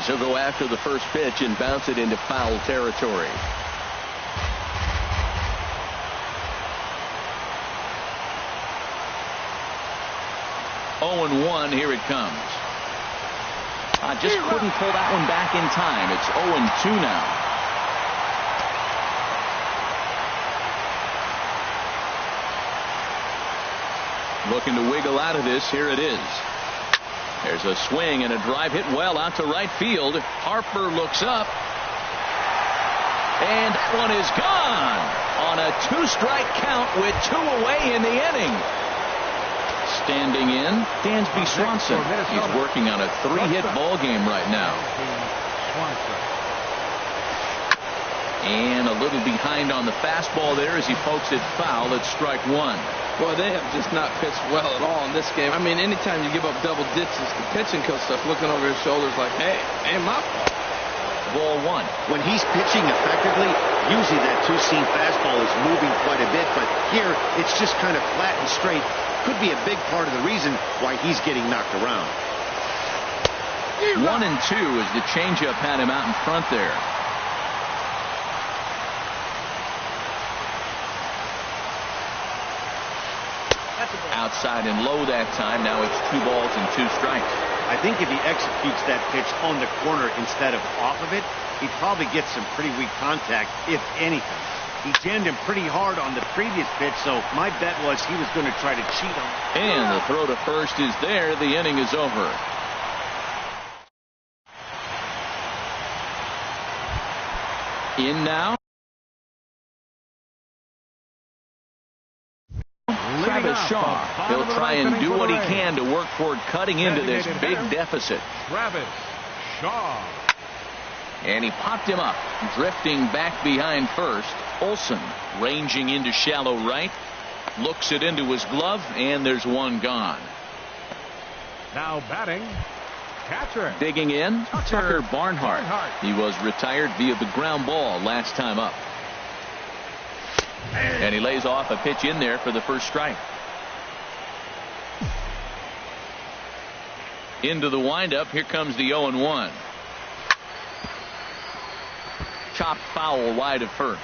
as he'll go after the first pitch and bounce it into foul territory. Oh, and 1, here it comes. Just couldn't pull that one back in time. It's 0 and 2 now. Looking to wiggle out of this. Here it is. There's a swing and a drive hit well out to right field. Harper looks up. And that one is gone on a 2-strike count with 2 away in the inning. Standing in, Dansby Swanson. He's working on a 3-hit ball game right now. And a little behind on the fastball there as he pokes it foul at strike 1. Well, they have just not pitched well at all in this game. I mean, anytime you give up double digits, the pitching coach stuff looking over his shoulders like, hey, ain't my fault. Ball 1. When he's pitching effectively, usually that two-seam fastball is moving quite a bit, but here it's just kind of flat and straight. Could be a big part of the reason why he's getting knocked around. 1 and 2 as the changeup had him out in front there. Outside and low that time. Now it's 2 balls and 2 strikes. I think if he executes that pitch on the corner instead of off of it, he'd probably get some pretty weak contact, if anything. He jammed him pretty hard on the previous pitch, so my bet was he was going to try to cheat him. And the throw to first is there. The inning is over. In now. Travis Shaw. He'll try and do what he can to work toward cutting into this big deficit. Travis Shaw. And he popped him up, drifting back behind first. Olsen ranging into shallow right. Looks it into his glove, and there's 1 gone. Now batting, catcher. Digging in, Tucker Barnhart. He was retired via the ground ball last time up. And he lays off a pitch in there for the first strike. Into the windup. Here comes the 0 and 1. Chopped foul wide of first.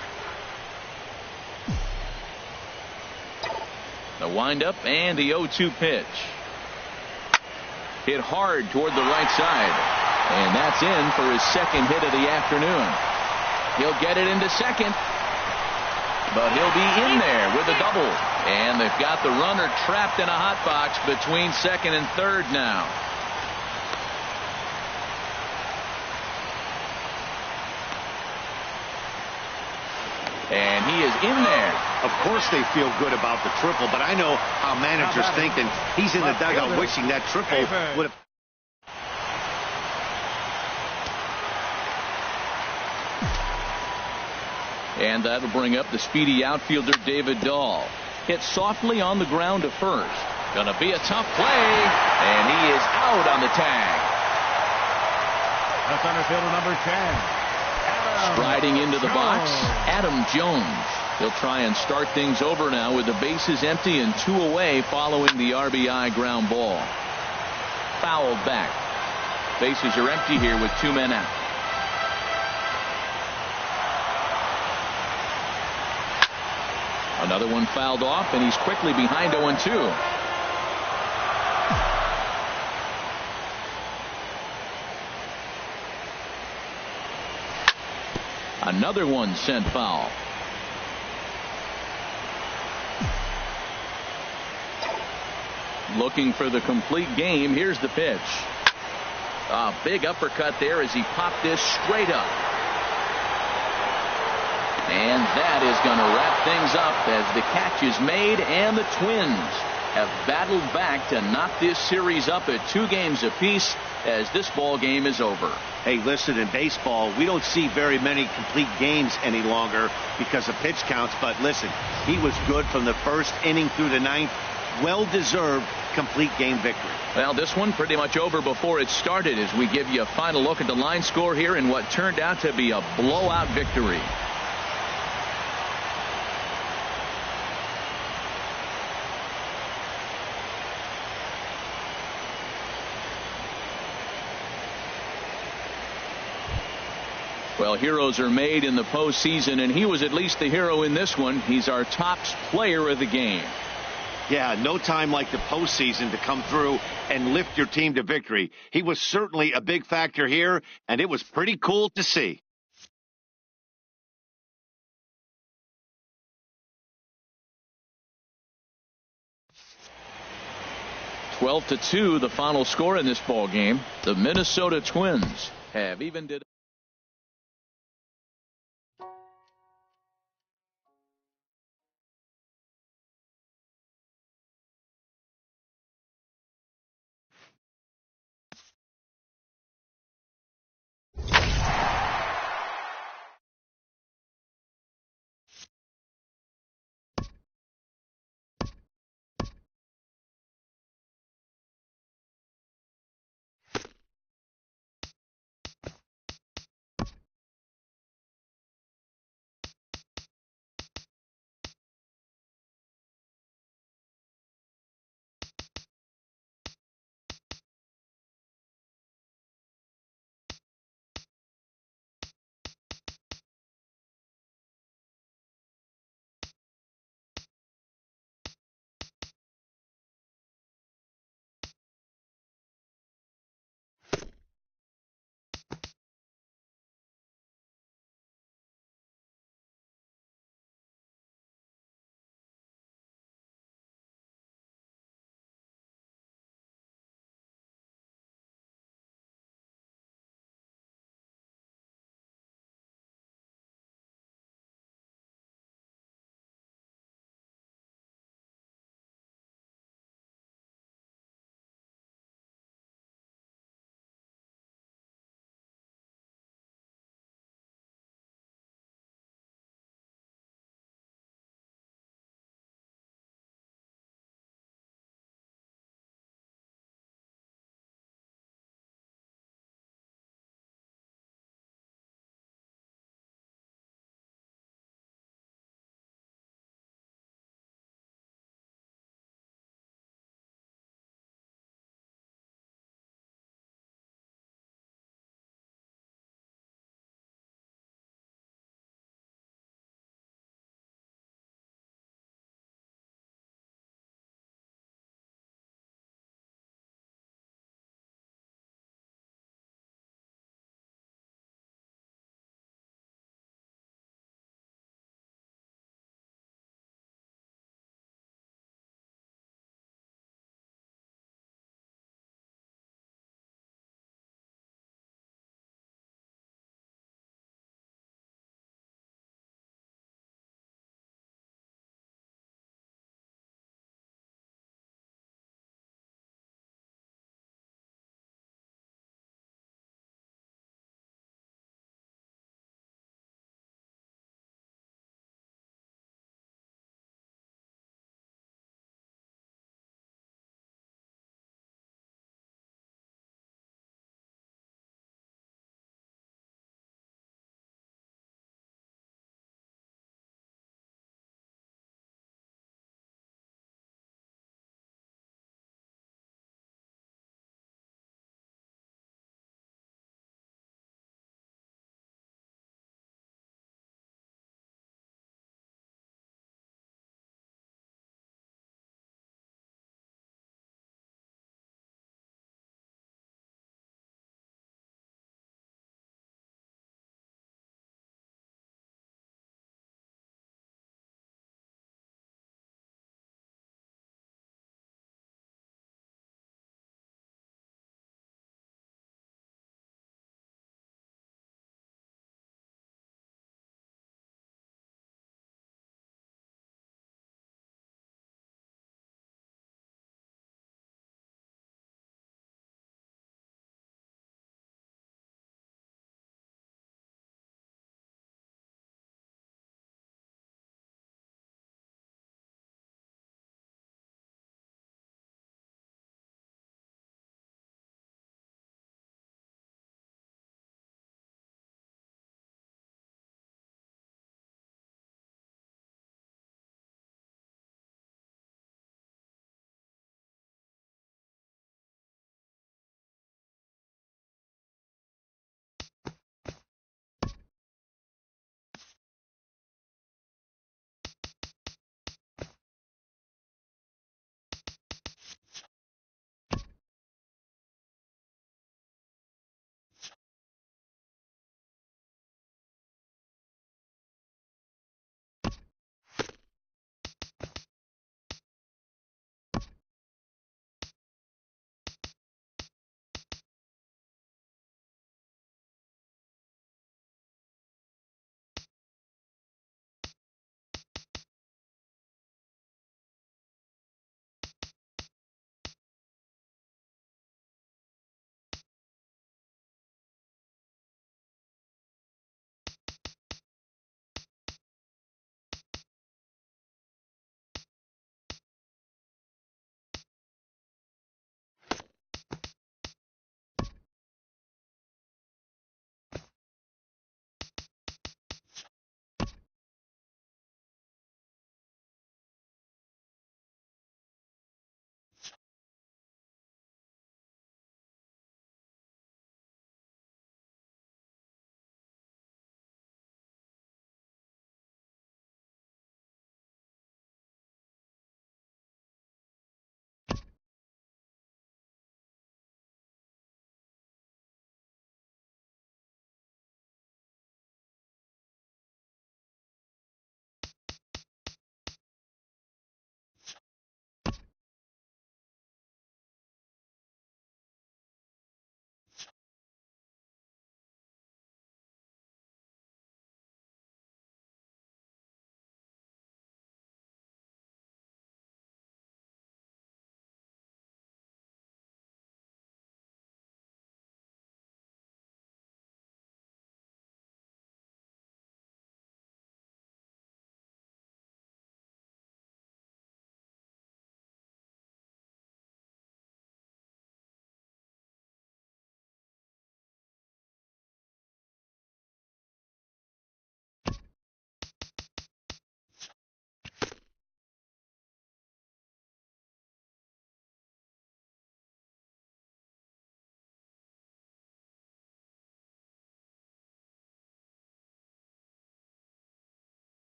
The windup and the 0-2 pitch. Hit hard toward the right side. And that's in for his second hit of the afternoon. He'll get it into second. But he'll be in there with a double. And they've got the runner trapped in a hot box between second and third now. And he is in there. Of course they feel good about the triple, but I know how managers think, and he's in the dugout wishing that triple would have. And that'll bring up the speedy outfielder David Dahl. Hit softly on the ground to first. Gonna be a tough play, and he is out on the tag. That's center fielder number 10. Striding into the box, Adam Jones. He'll try and start things over now with the bases empty and 2 away following the RBI ground ball. Fouled back. Bases are empty here with 2 men out. Another one fouled off, and he's quickly behind 0-2. Another one sent foul. Looking for the complete game. Here's the pitch. A big uppercut there as he popped this straight up. And that is going to wrap things up as the catch is made, and the Twins have battled back to knock this series up at 2 games apiece as this ball game is over. Hey, listen, in baseball, we don't see very many complete games any longer because of pitch counts, but listen, he was good from the first inning through the 9th. Well-deserved complete game victory. Well, this one pretty much over before it started as we give you a final look at the line score here in what turned out to be a blowout victory. Well, heroes are made in the postseason, and he was at least the hero in this one. He's our top player of the game. Yeah, no time like the postseason to come through and lift your team to victory. He was certainly a big factor here, and it was pretty cool to see. Twelve to 2, the final score in this ball game. The Minnesota Twins have evened it.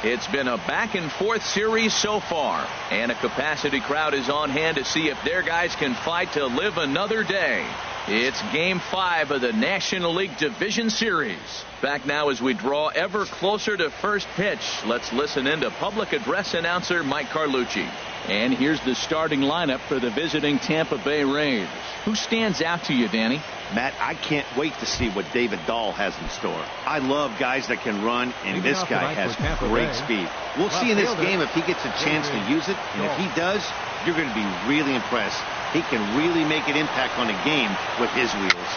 It's been a back-and-forth series so far, and a capacity crowd is on hand to see if their guys can fight to live another day. It's Game 5 of the National League Division Series. Back now as we draw ever closer to first pitch. Let's listen in to public address announcer Mike Carlucci. And here's the starting lineup for the visiting Tampa Bay Rays. Who stands out to you, Danny? Matt, I can't wait to see what David Dahl has in store. I love guys that can run, and this guy has great speed. We'll see in this game if he gets a chance to use it, and if he does, you're going to be really impressed. He can really make an impact on a game with his wheels.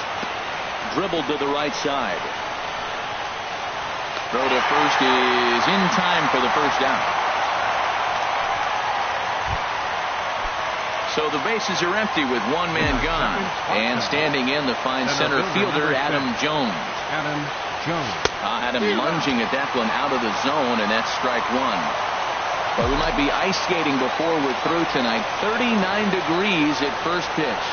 Dribbled to the right side. Throw to first is in time for the first down. So the bases are empty with one man gone. And standing in the fine center fielder, Adam Jones. Adam lunging at that one out of the zone, and that's strike one. But we might be ice skating before we're through tonight. 39 degrees at first pitch.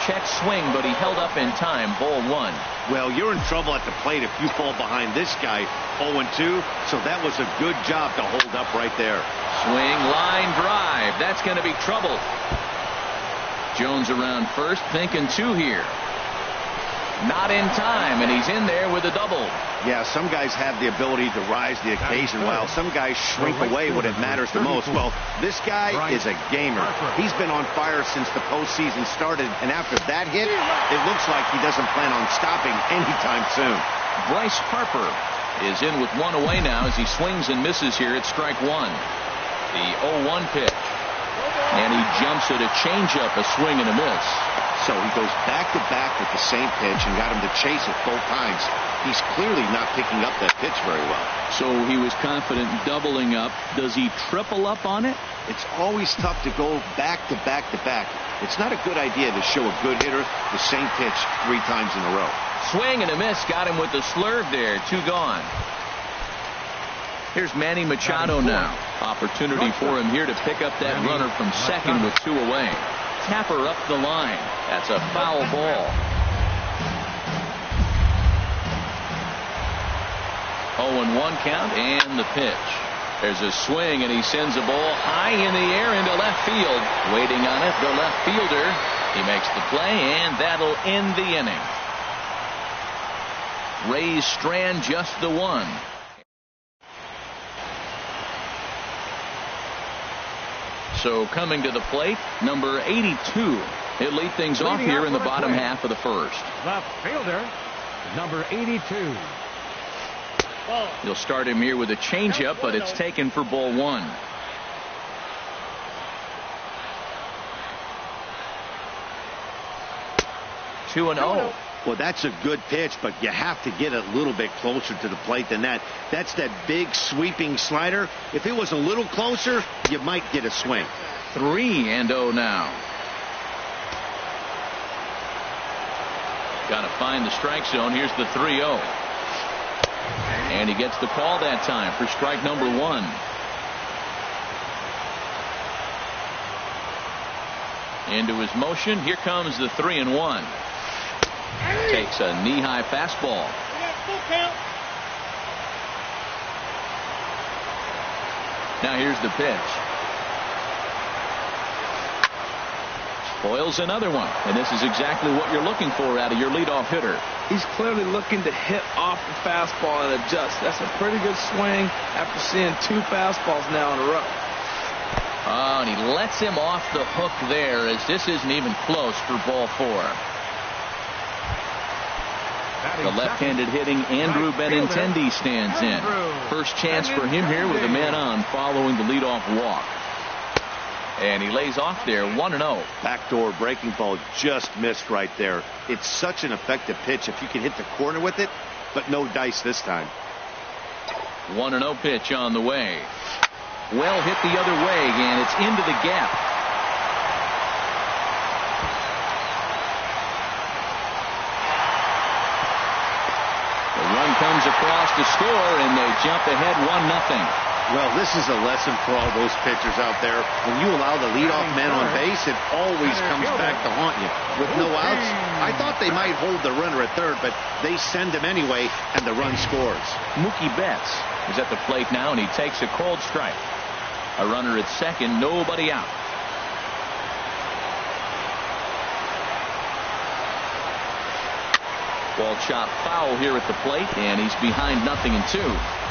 Check swing, but he held up in time. Ball one. Well, you're in trouble at the plate if you fall behind this guy 0-2, so that was a good job to hold up right there. Swing, line drive. That's going to be trouble. Jones around first, thinking two here. Not in time, and he's in there with a double. Yeah, some guys have the ability to rise to the occasion, while some guys shrink away when it matters the most. Well, this guy is a gamer. He's been on fire since the postseason started, and after that hit, it looks like he doesn't plan on stopping anytime soon. Bryce Harper is in with one away now as he swings and misses here at strike one. The 0-1 pitch. And he jumps at a changeup, a swing and a miss. So he goes back-to-back with the same pitch and got him to chase it both times. He's clearly not picking up that pitch very well. So he was confident doubling up. Does he triple up on it? It's always tough to go back-to-back-to-back. It's not a good idea to show a good hitter the same pitch 3 times in a row. Swing and a miss. Got him with the slurve there. 2 gone. Here's Manny Machado now. Opportunity for him here to pick up that runner from second with 2 away. Tapper up the line. That's a foul ball. 0-1 count and the pitch. There's a swing and he sends a ball high in the air into left field. Waiting on it, the left fielder. He makes the play and that'll end the inning. Rays strand just the one. So coming to the plate, number 82, He'll lead things off here in the bottom half of the first. Left fielder, number 82. He'll start him here with a changeup, but it's taken for ball one. Two and 0. Well, that's a good pitch, but you have to get a little bit closer to the plate than that. That's that big sweeping slider. If it was a little closer, you might get a swing. 3 and 0 now. Got to find the strike zone. Here's the 3-0. And he gets the call that time for strike number 1. Into his motion. Here comes the 3-1. Takes a knee-high fastball. Now here's the pitch. Spoils another one, and this is exactly what you're looking for out of your leadoff hitter. He's clearly looking to hit off the fastball and adjust. That's a pretty good swing after seeing 2 fastballs now in a row. Oh, and he lets him off the hook there, as this isn't even close for ball 4. The left-handed hitting Andrew Benintendi stands in. First chance for him here with a man on following the leadoff walk. And he lays off there, 1-0. Backdoor breaking ball just missed right there. It's such an effective pitch if you can hit the corner with it, but no dice this time. 1-0 pitch on the way. Well hit the other way, and it's into the gap. The run comes across to score, and they jump ahead 1-0. Well, this is a lesson for all those pitchers out there. When you allow the leadoff man on base, it always comes back to haunt you. With no outs, I thought they might hold the runner at third, but they send him anyway, and the run scores. Mookie Betts is at the plate now, and he takes a cold strike. A runner at second, nobody out. Ball chop foul here at the plate, and he's behind 0-2.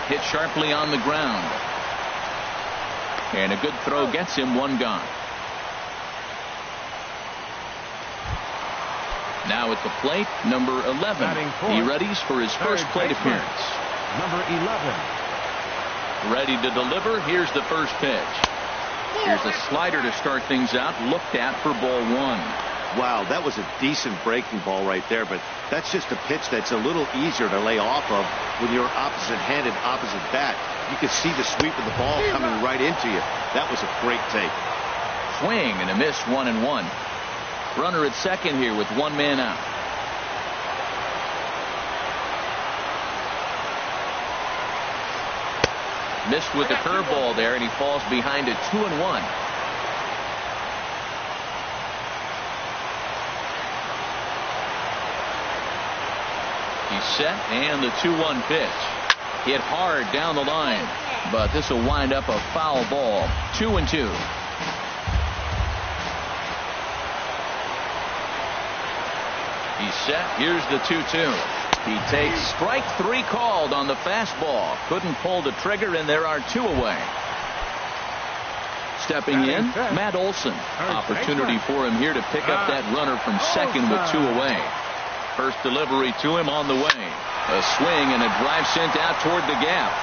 Hit sharply on the ground. And a good throw gets him 1 gone. Now at the plate, number 11. He readies for his first plate appearance. Number 11. Ready to deliver. Here's the first pitch. Here's a slider to start things out. Looked at for ball 1. Wow, that was a decent breaking ball right there, but that's just a pitch that's a little easier to lay off of when you're opposite-handed, opposite bat. You can see the sweep of the ball coming right into you. That was a great take. Swing and a miss, 1-1. Runner at second here with 1 man out. Missed with the curveball there, and he falls behind it 2-1. He's set, and the 2-1 pitch. Hit hard down the line, but this will wind up a foul ball. 2-2. He's set. Here's the 2-2. He takes strike 3 called on the fastball. Couldn't pull the trigger, and there are 2 away. Stepping in, Matt Olson. Opportunity for him here to pick up that runner from second with 2 away. First delivery to him on the way. A swing and a drive sent out toward the gap.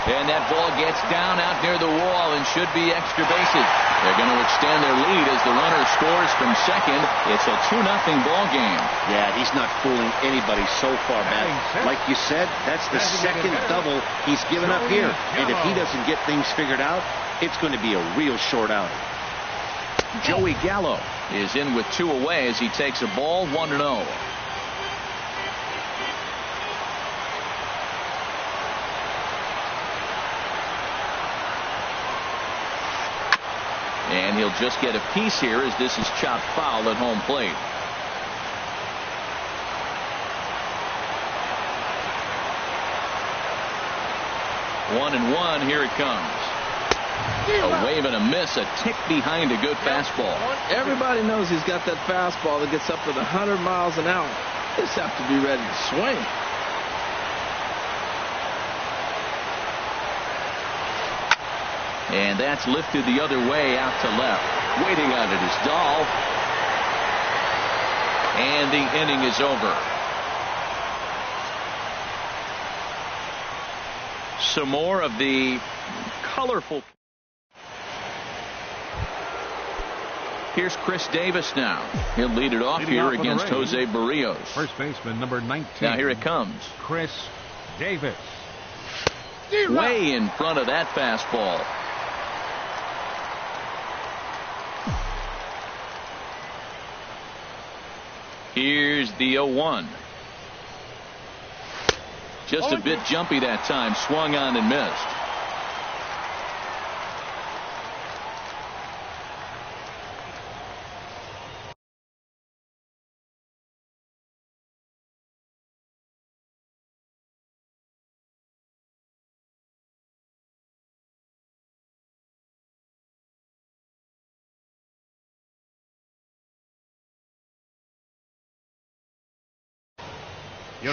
And that ball gets down out near the wall and should be extra bases. They're going to extend their lead as the runner scores from second. It's a 2-0 ball game. Yeah, he's not fooling anybody so far, Matt. Like you said, that's the second double he's given up here. And if he doesn't get things figured out, it's going to be a real short outing. Joey Gallo is in with 2 away as he takes a ball, 1-0. And he'll just get a piece here as this is chopped foul at home plate. One and one, here it comes. A wave and a miss, a tick behind a good fastball. Everybody knows he's got that fastball that gets up to the 100 miles an hour. Just have to be ready to swing. And that's lifted the other way out to left. Waiting on it is Dahl. And the inning is over. Some more of the colorful. Here's Chris Davis now. He'll lead it off here against Jose Barrios. First baseman number 19. Now here it comes. Chris Davis. Way in front of that fastball. Here's the 0-1. Just a bit jumpy that time. Swung on and missed.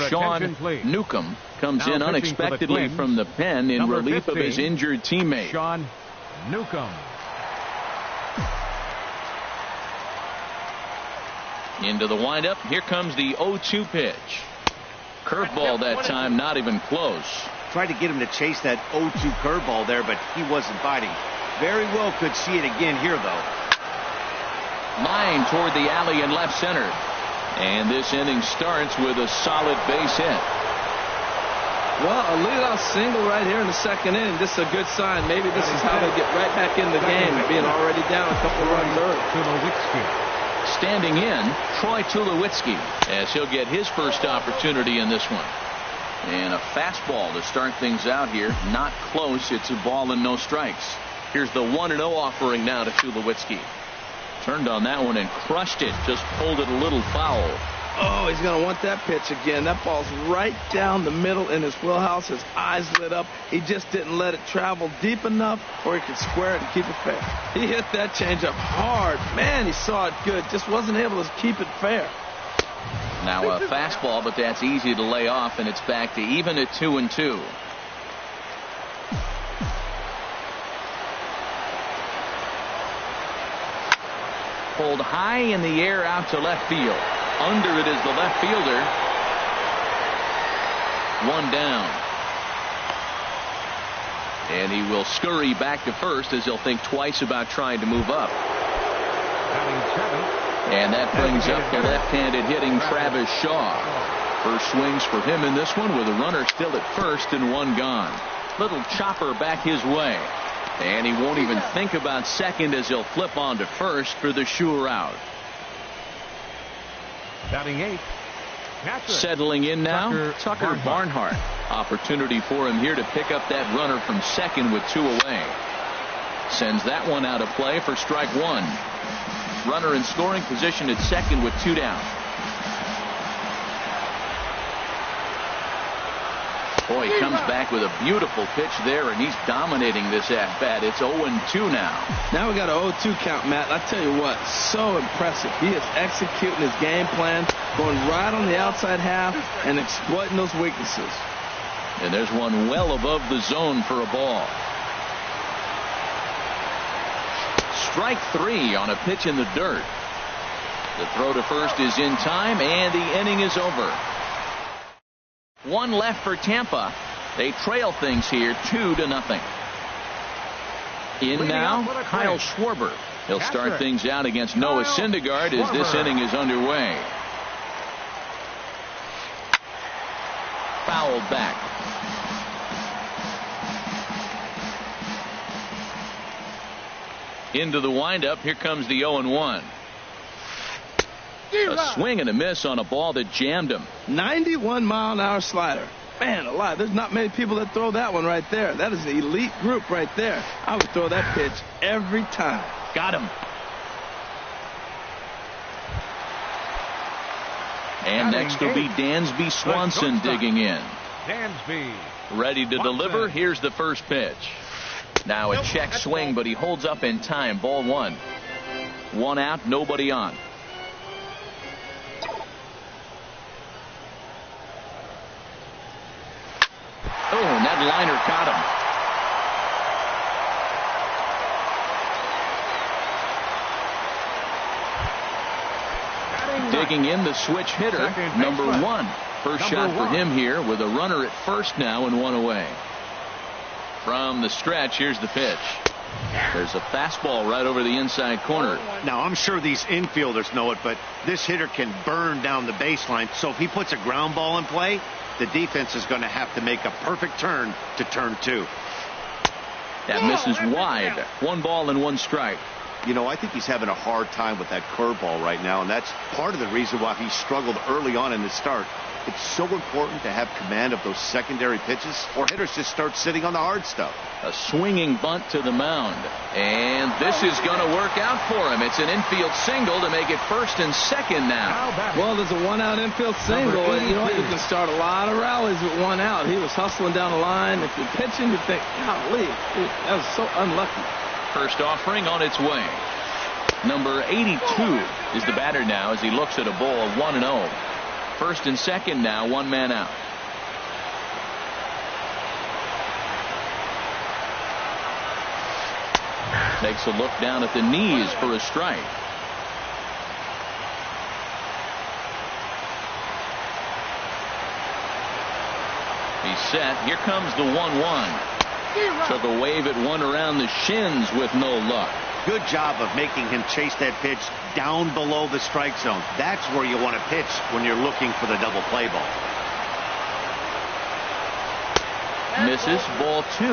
Sean Newcomb comes in unexpectedly from the pen in relief of his injured teammate. Sean Newcomb. Into the windup. Here comes the 0-2 pitch. Curveball that time, not even close. Tried to get him to chase that 0-2 curveball there, but he wasn't biting. Very well could see it again here, though. Line toward the alley in left center. And this inning starts with a solid base hit. Well, a leadoff single right here in the second inning. This is a good sign. Maybe this is how they get right back in the game, being already down a couple runs early. Standing in, Troy Tulowitzki, as he'll get his first opportunity in this one. And a fastball to start things out here. Not close. It's a ball and no strikes. Here's the 1-0 offering now to Tulowitzki. Turned on that one and crushed it. Just pulled it a little foul. Oh, he's going to want that pitch again. That ball's right down the middle in his wheelhouse. His eyes lit up. He just didn't let it travel deep enough where he could square it and keep it fair. He hit that changeup hard. Man, he saw it good. Just wasn't able to keep it fair. Now a fastball, but that's easy to lay off, and it's back to even at 2-2. Pulled high in the air out to left field. Under it is the left fielder. One down. And he will scurry back to first as he'll think twice about trying to move up. And that brings up the left-handed hitting Travis Shaw. First swings for him in this one with a runner still at first and one gone. Little chopper back his way. And he won't even think about second as he'll flip on to first for the sure out. Batting 8. Settling in now, Tucker Barnhart. Opportunity for him here to pick up that runner from second with 2 away. Sends that one out of play for strike 1. Runner in scoring position at second with 2 down. Boy, he comes back with a beautiful pitch there, and he's dominating this at-bat. It's 0-2 now. Now we got an 0-2 count, Matt. I tell you what, so impressive. He is executing his game plan, going right on the outside half and exploiting those weaknesses. And there's one well above the zone for a ball. Strike 3 on a pitch in the dirt. The throw to first is in time, and the inning is over. 1 left for Tampa. They trail things here 2-0. In now, Kyle Schwarber. He'll start things out against Noah Syndergaard as this inning is underway. Fouled back. Into the windup. Here comes the 0-1. A swing and a miss on a ball that jammed him. 91-mile-an-hour slider. Man alive, there's not many people that throw that one right there. That is an elite group right there. I would throw that pitch every time. Got him. And next will be Dansby Swanson digging in. Dansby. Ready to deliver. Here's the first pitch. Now a check swing, but he holds up in time. Ball 1. 1 out, nobody on. Oh, and that liner caught Digging in the switch hitter, number 1. First shot for him here with a runner at first now and 1 away. From the stretch, here's the pitch. There's a fastball right over the inside corner. Now, I'm sure these infielders know it, but this hitter can burn down the baseline. So if he puts a ground ball in play, the defense is going to have to make a perfect turn to turn 2. That misses wide. 1 ball and 1 strike. You know, I think he's having a hard time with that curveball right now, and that's part of the reason why he struggled early on in the start. It's so important to have command of those secondary pitches, or hitters just start sitting on the hard stuff. A swinging bunt to the mound. And this is going to work out for him. It's an infield single to make it first and second now. Well, there's a 1-out infield single. And you know, you can start a lot of rallies with 1 out. He was hustling down the line. If you're pitching, you think, golly, that was so unlucky. First offering on its way. Number 82 is the batter now as he looks at a ball 1-0. First and second now, 1 man out. Takes a look down at the knees for a strike. He's set. Here comes the 1-1. Took a wave at one around the shins with no luck. Good job of making him chase that pitch down below the strike zone. That's where you want to pitch when you're looking for the double play ball. Misses, ball 2.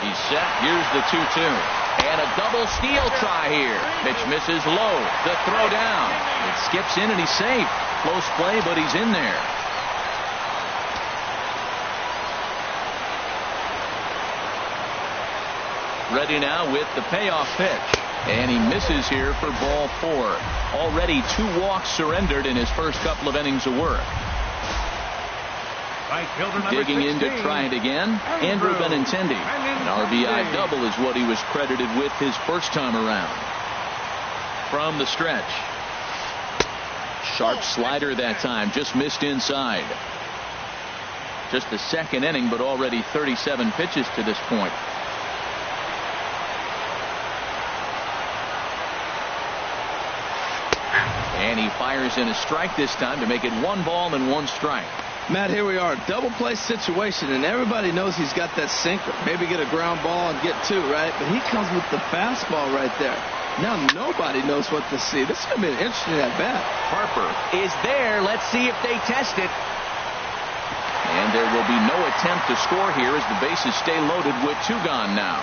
He's set. Here's the 2-2. And a double steal try here. Pitch misses low. The throw down. It skips in and he's safe. Close play, but he's in there. Ready now with the payoff pitch. And he misses here for ball 4. Already 2 walks surrendered in his first couple of innings of work. Digging in to try it again, Andrew Benintendi. An RBI double is what he was credited with his first time around. From the stretch. Sharp slider that time, just missed inside. Just the second inning, but already 37 pitches to this point. And he fires in a strike this time to make it 1 ball and 1 strike. Matt, here we are, double play situation, and everybody knows he's got that sinker. Maybe get a ground ball and get 2, right? But he comes with the fastball right there. Now nobody knows what to see. This is going to be an interesting at bat. Harper is there. Let's see if they test it. And there will be no attempt to score here as the bases stay loaded with 2 gone now.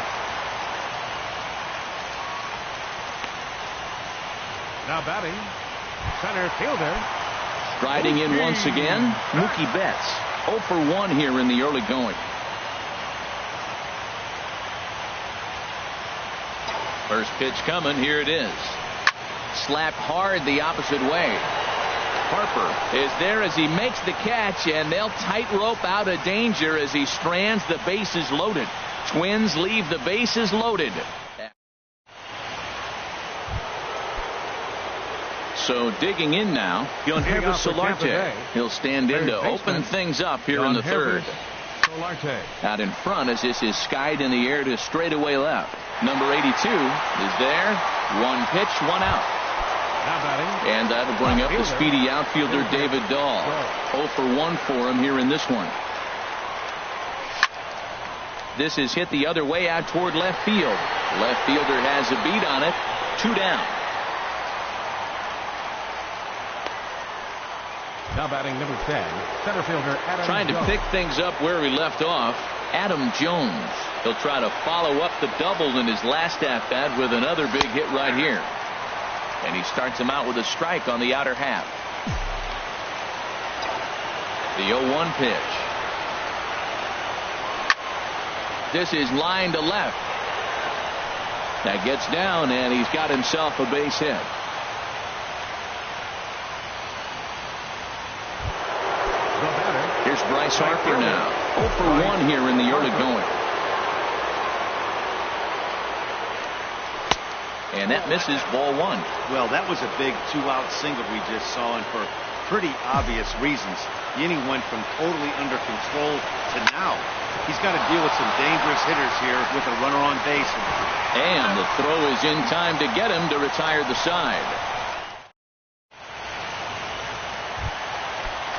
Now batting, center fielder. Striding in once again, Mookie Betts. 0 for 1 here in the early going. First pitch coming. Here it is. Slapped hard the opposite way. Harper is there as he makes the catch, and they'll tightrope out of danger as he strands the bases loaded. Twins leave the bases loaded. So digging in now, Yonhervis Solarte. He'll stand in to open things up here in the third. Out in front as this is skied in the air to straightaway left. Number 82 is there. 1 pitch, 1 out. And that'll bring up the speedy outfielder David Dahl. 0 for 1 for him here in this one. This is hit the other way out toward left field. Left fielder has a beat on it. 2 down. Now batting number 10, center fielder Adam Trying to Jones. pick things up where we left off. Adam Jones. He'll try to follow up the double in his last at-bat with another big hit right here. And he starts him out with a strike on the outer half. The 0-1 pitch. This is line to left. That gets down, and he's got himself a base hit. Here's Bryce Harper now. 0 for 1 here in the early going. And that misses ball 1. Well, that was a big 2-out single we just saw, and for pretty obvious reasons. The inning went from totally under control to now. He's got to deal with some dangerous hitters here with a runner on base. And the throw is in time to get him to retire the side.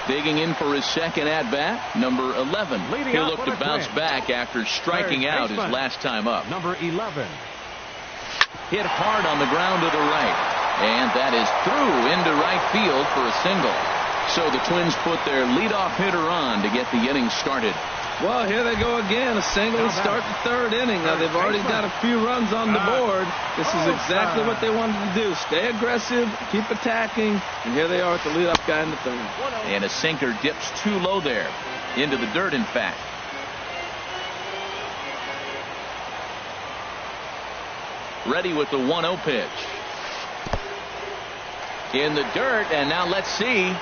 Digging in for his second at-bat, number 11. He'll look to bounce back after striking out his last time up. Number 11. Hit hard on the ground to the right. And that is through into right field for a single. So the Twins put their leadoff hitter on to get the inning started. Well, here they go again. A single to start the third inning. Now, they've already got a few runs on the board. This is exactly what they wanted to do. Stay aggressive, keep attacking, and here they are with the leadoff guy in the third. And a sinker dips too low there. Into the dirt, in fact. Ready with the 1-0 pitch. In the dirt, and now let's see.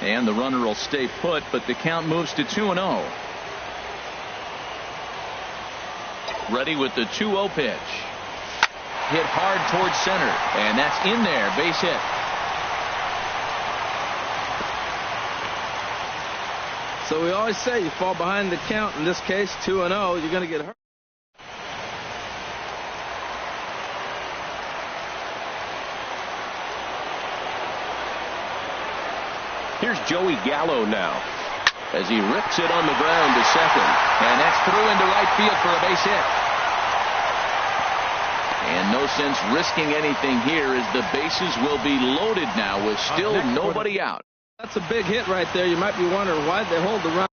And the runner will stay put, but the count moves to 2-0. Ready with the 2-0 pitch. Hit hard towards center, and that's in there. Base hit. So we always say you fall behind the count. In this case, 2-0, you're going to get hurt. Here's Joey Gallo now as he rips it on the ground to second. And that's through into right field for a base hit. And no sense risking anything here as the bases will be loaded now with still nobody out. That's a big hit right there. You might be wondering why they hold the run.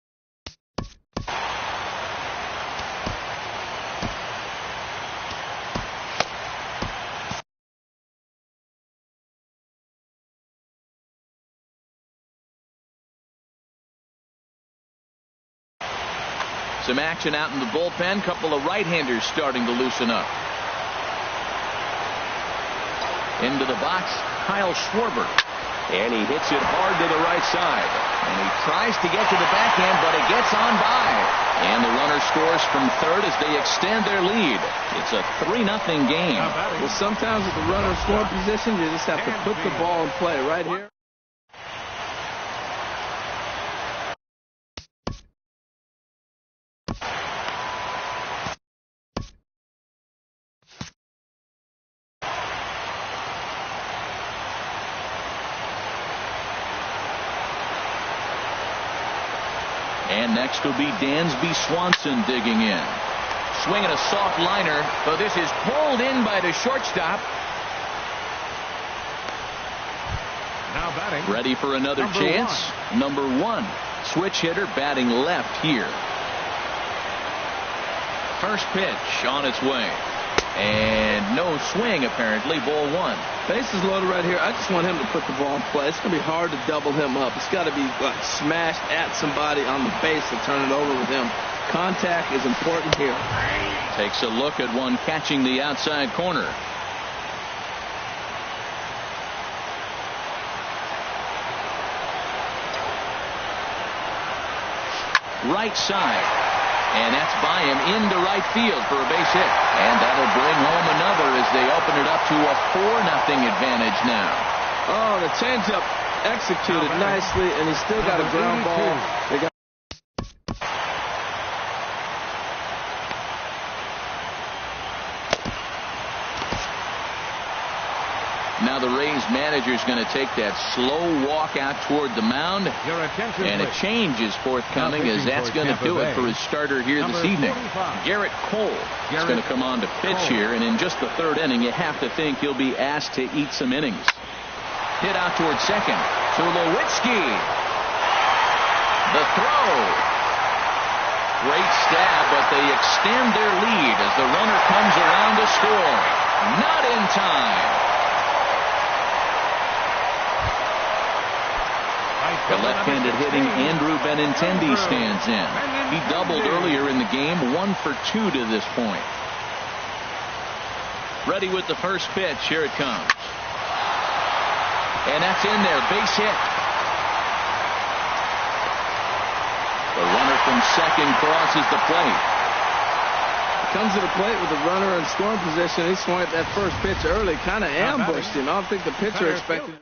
Some action out in the bullpen. Couple of right-handers starting to loosen up. Into the box, Kyle Schwarber. And he hits it hard to the right side. And he tries to get to the backhand, but it gets on by. And the runner scores from third as they extend their lead. It's a 3-0 game. Well, sometimes with the runner in scoring position, you just have to put the ball in play right here. And next will be Dansby Swanson digging in. Swinging a soft liner, but this is pulled in by the shortstop. Now batting. Ready for another chance. Number 1. Switch hitter batting left here. First pitch on its way. And no swing apparently. Ball 1. Bases loaded right here. I just want him to put the ball in play. It's going to be hard to double him up. It's got to be like smashed at somebody on the base to turn it over with him. Contact is important here. Takes a look at one catching the outside corner. Right side. And that's by him into right field for a base hit. And that'll bring home another as they open it up to a 4-0 advantage now. Oh, the changeup executed nicely, and he's still got a ground ball. They got Now the Rays manager's going to take that slow walk out toward the mound. And a change is forthcoming as that's going to do it for his starter here this evening. Garrett Cole is going to come on to pitch here. And in just the third inning, you have to think he'll be asked to eat some innings. Hit out toward second. Tulowitzki. The throw. Great stab, but they extend their lead as the runner comes around to score. Not in time. The left-handed hitting Andrew Benintendi stands in. He doubled earlier in the game, 1 for 2 to this point. Ready with the first pitch. Here it comes. And that's in there. Base hit. The runner from second crosses the plate. comes to the plate with the runner in scoring position. He swung at that first pitch early, kind of ambushed him. I don't think the pitcher expected.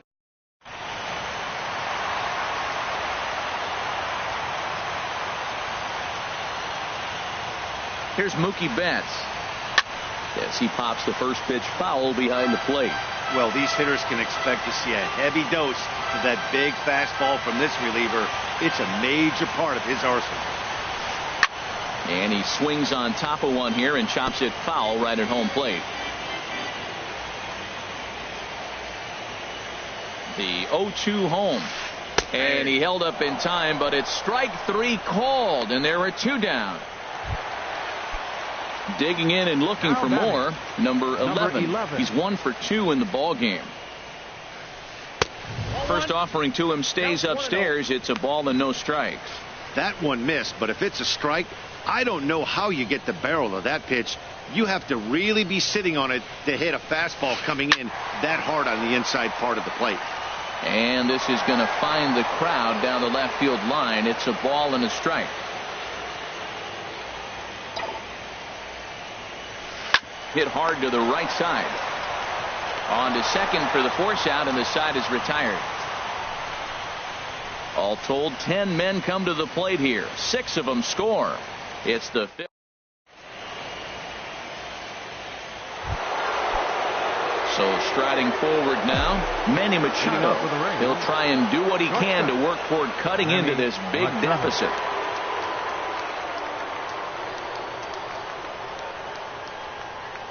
Here's Mookie Betts. As he pops the first pitch foul behind the plate. Well, these hitters can expect to see a heavy dose of that big fastball from this reliever. It's a major part of his arsenal. And he swings on top of one here and chops it foul right at home plate. The 0-2 home. And he held up in time, but it's strike three called, and there are two down. Digging in and looking for more, number 11. He's 1 for 2 in the ball game. First offering to him stays upstairs. It's a ball and no strikes. That one missed, but if it's a strike, I don't know how you get the barrel of that pitch. You have to really be sitting on it to hit a fastball coming in that hard on the inside part of the plate. And this is going to find the crowd down the left field line. It's a ball and a strike. Hit hard to the right side. On to second for the force out, and the side is retired. All told, 10 men come to the plate here. 6 of them score. It's the fifth. So striding forward now, Manny Machado. He'll try and do what he can to work toward cutting into this big deficit.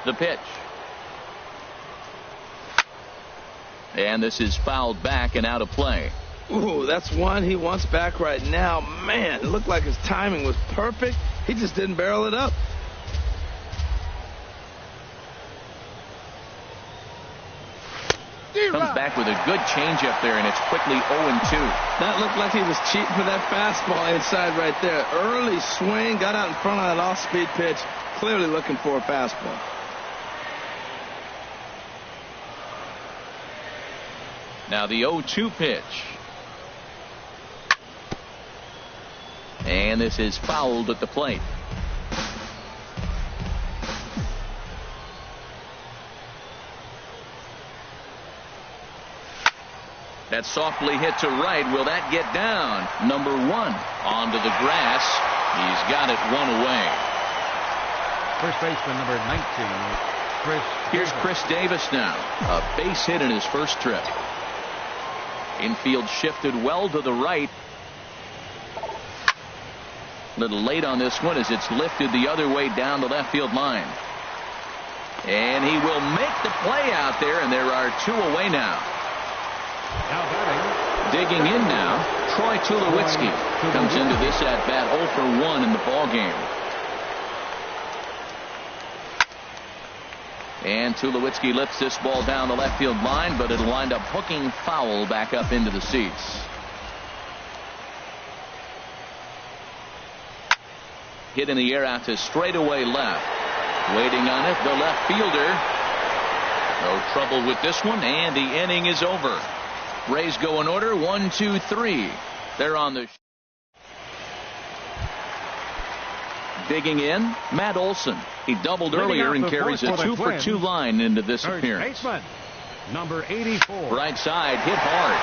The pitch. And this is fouled back and out of play. Ooh, that's one he wants back right now. Man, it looked like his timing was perfect. He just didn't barrel it up. Comes back with a good changeup there, and it's quickly 0-2. That looked like he was cheating for that fastball inside right there. Early swing, got out in front of that off-speed pitch. Clearly looking for a fastball. Now the 0-2 pitch. And this is fouled at the plate. That's softly hit to right. Will that get down? Number 1 onto the grass. He's got it 1 away. First baseman number 19, Chris. Here's Chris Davis now. A base hit in his first trip. Infield shifted well to the right. Little late on this one as it's lifted the other way down the left field line. And he will make the play out there, and there are 2 away now. Now batting. Digging in now, Troy Tulowitzki comes into this at bat 0 for 1 in the ball game. And Tulowitzki lifts this ball down the left field line, but it'll wind up hooking foul back up into the seats. Hit in the air out to straightaway left. Waiting on it, the left fielder. No trouble with this one, and the inning is over. Rays go in order, 1, 2, 3. They're on the. Digging in, Matt Olson. He doubled earlier and carries a 2 for 2 line into this appearance. Baseman, number 84. Right side, hit hard.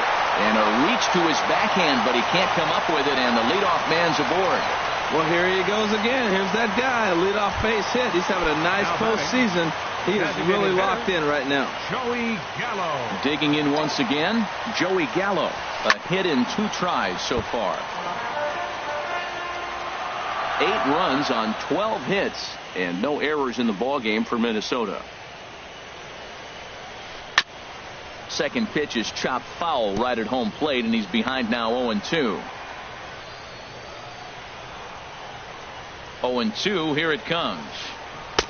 And a reach to his backhand, but he can't come up with it, and the leadoff man's aboard. Well, here he goes again. Here's that guy, a leadoff base hit. He's having a nice postseason. He is really locked in right now. Joey Gallo. Digging in once again, Joey Gallo. A hit in 2 tries so far. 8 runs on 12 hits and no errors in the ballgame for Minnesota. Second pitch is chopped foul right at home plate, and he's behind now 0-2. 0-2, here it comes.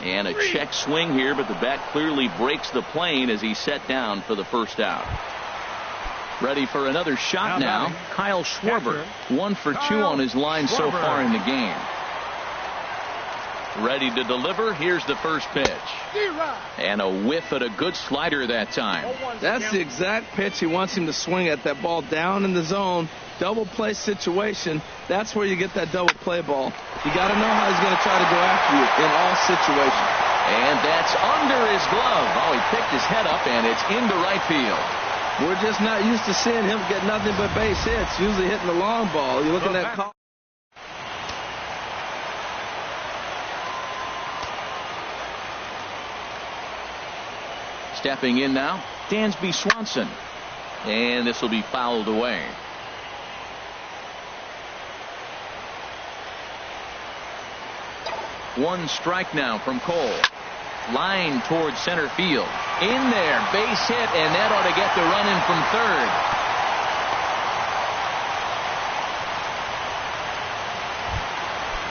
And a check swing here, but the bat clearly breaks the plane as he's set down for the first out. Ready for another shot now. Kyle Schwarber, 1 for 2 on his line so far in the game. Ready to deliver. Here's the first pitch. And a whiff at a good slider that time. That's the exact pitch he wants him to swing at. That ball down in the zone. Double play situation. That's where you get that double play ball. You got to know how he's going to try to go after you in all situations. And that's under his glove. Oh, he picked his head up, and it's into right field. We're just not used to seeing him get nothing but base hits. Usually hitting the long ball. You're looking at call. Stepping in now, Dansby Swanson. And this will be fouled away. One strike now from Cole. Line towards center field. In there, base hit, and that ought to get the run in from third.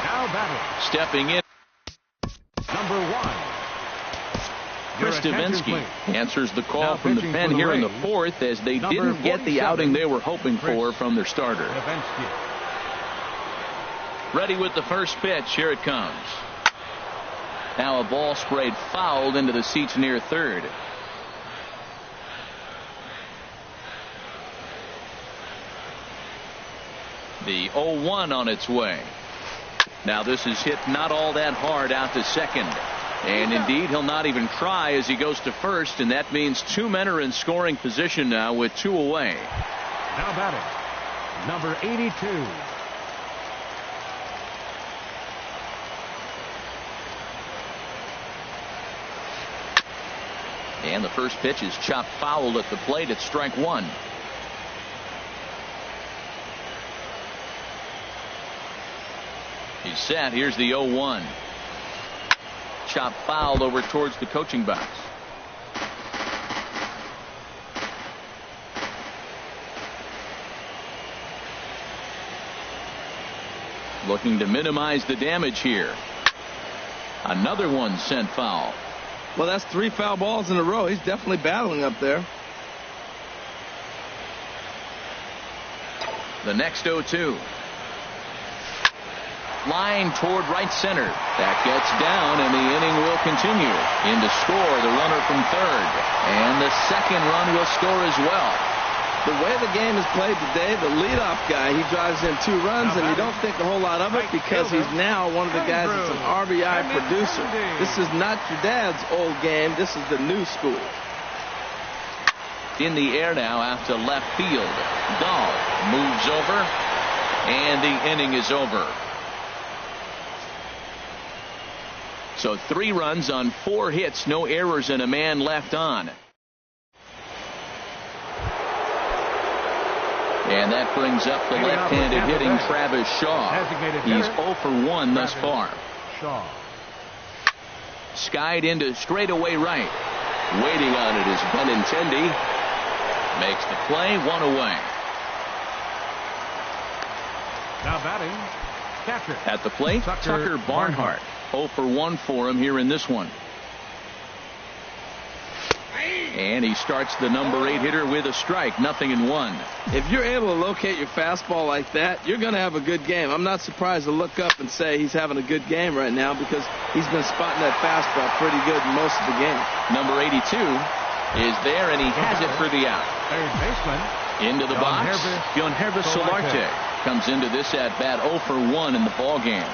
Now batting. Stepping in, Number 1. Chris Davinsky answers the call from the pen here in the fourth, as they didn't get the outing they were hoping for from their starter. Ready with the first pitch. Here it comes. Now a ball sprayed fouled into the seats near third. The 0-1 on its way. Now this is hit not all that hard out to second. And indeed, he'll not even try as he goes to first, and that means two men are in scoring position now with two away. Now batting, number 82. And the first pitch is chopped foul at the plate. It's strike one. He's set. Here's the 0-1. Chop foul over towards the coaching box. Looking to minimize the damage here. Another one sent foul. Well, that's 3 foul balls in a row. He's definitely battling up there. The next 0-2. Line toward right center. That gets down, and the inning will continue. In to score, the runner from third. And the second run will score as well. The way the game is played today, the leadoff guy, he drives in 2 runs, and you don't think a whole lot of it because he's now one of the guys that's an RBI producer. This is not your dad's old game. This is the new school. In the air now out to left field. Dahl moves over, and the inning is over. So 3 runs on 4 hits, no errors, and a man left on. And that brings up the left-handed hitting Travis Shaw. He's 0 for 1 thus far. Skied into straightaway right. Waiting on it is Benintendi. Makes the play, 1 away. Now batting, catcher. At the plate, Tucker Barnhart. 0 for 1 for him here in this one. And he starts the number 8 hitter with a strike, 0-1. If you're able to locate your fastball like that, you're going to have a good game. I'm not surprised to look up and say he's having a good game right now because he's been spotting that fastball pretty good most of the game. Number 82 is there, and he has it for the out. Third baseman. Into the box, Bjornhervis Solarte comes into this at bat 0 for 1 in the ball game.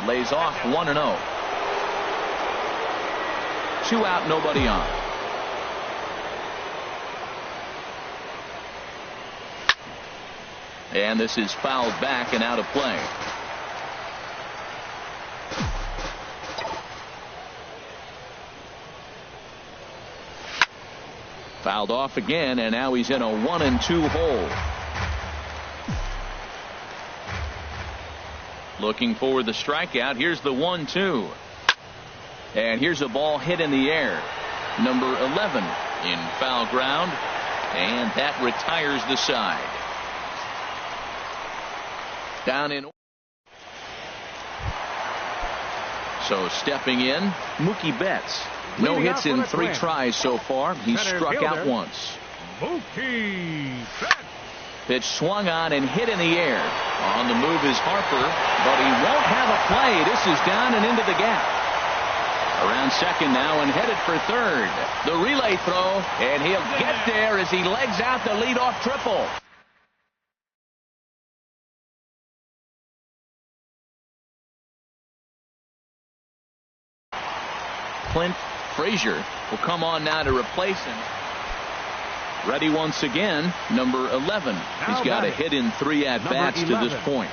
Lays off 1-0. 2 out, nobody on. And this is fouled back and out of play. Fouled off again, and now he's in a 1-2 hole. Looking for the strikeout. Here's the 1-2. And here's a ball hit in the air. Number 11 in foul ground. And that retires the side. Down in. So stepping in, Mookie Betts. No hits in 3 tries so far. He's struck out once. Mookie Betts. Pitch swung on and hit in the air. On the move is Harper, but he won't have a play. This is down and into the gap. Around second now and headed for third. The relay throw, and he'll get there as he legs out the leadoff triple. Clint Frazier will come on now to replace him. Ready once again, number 11. He's got a hit in 3 at-bats to this point.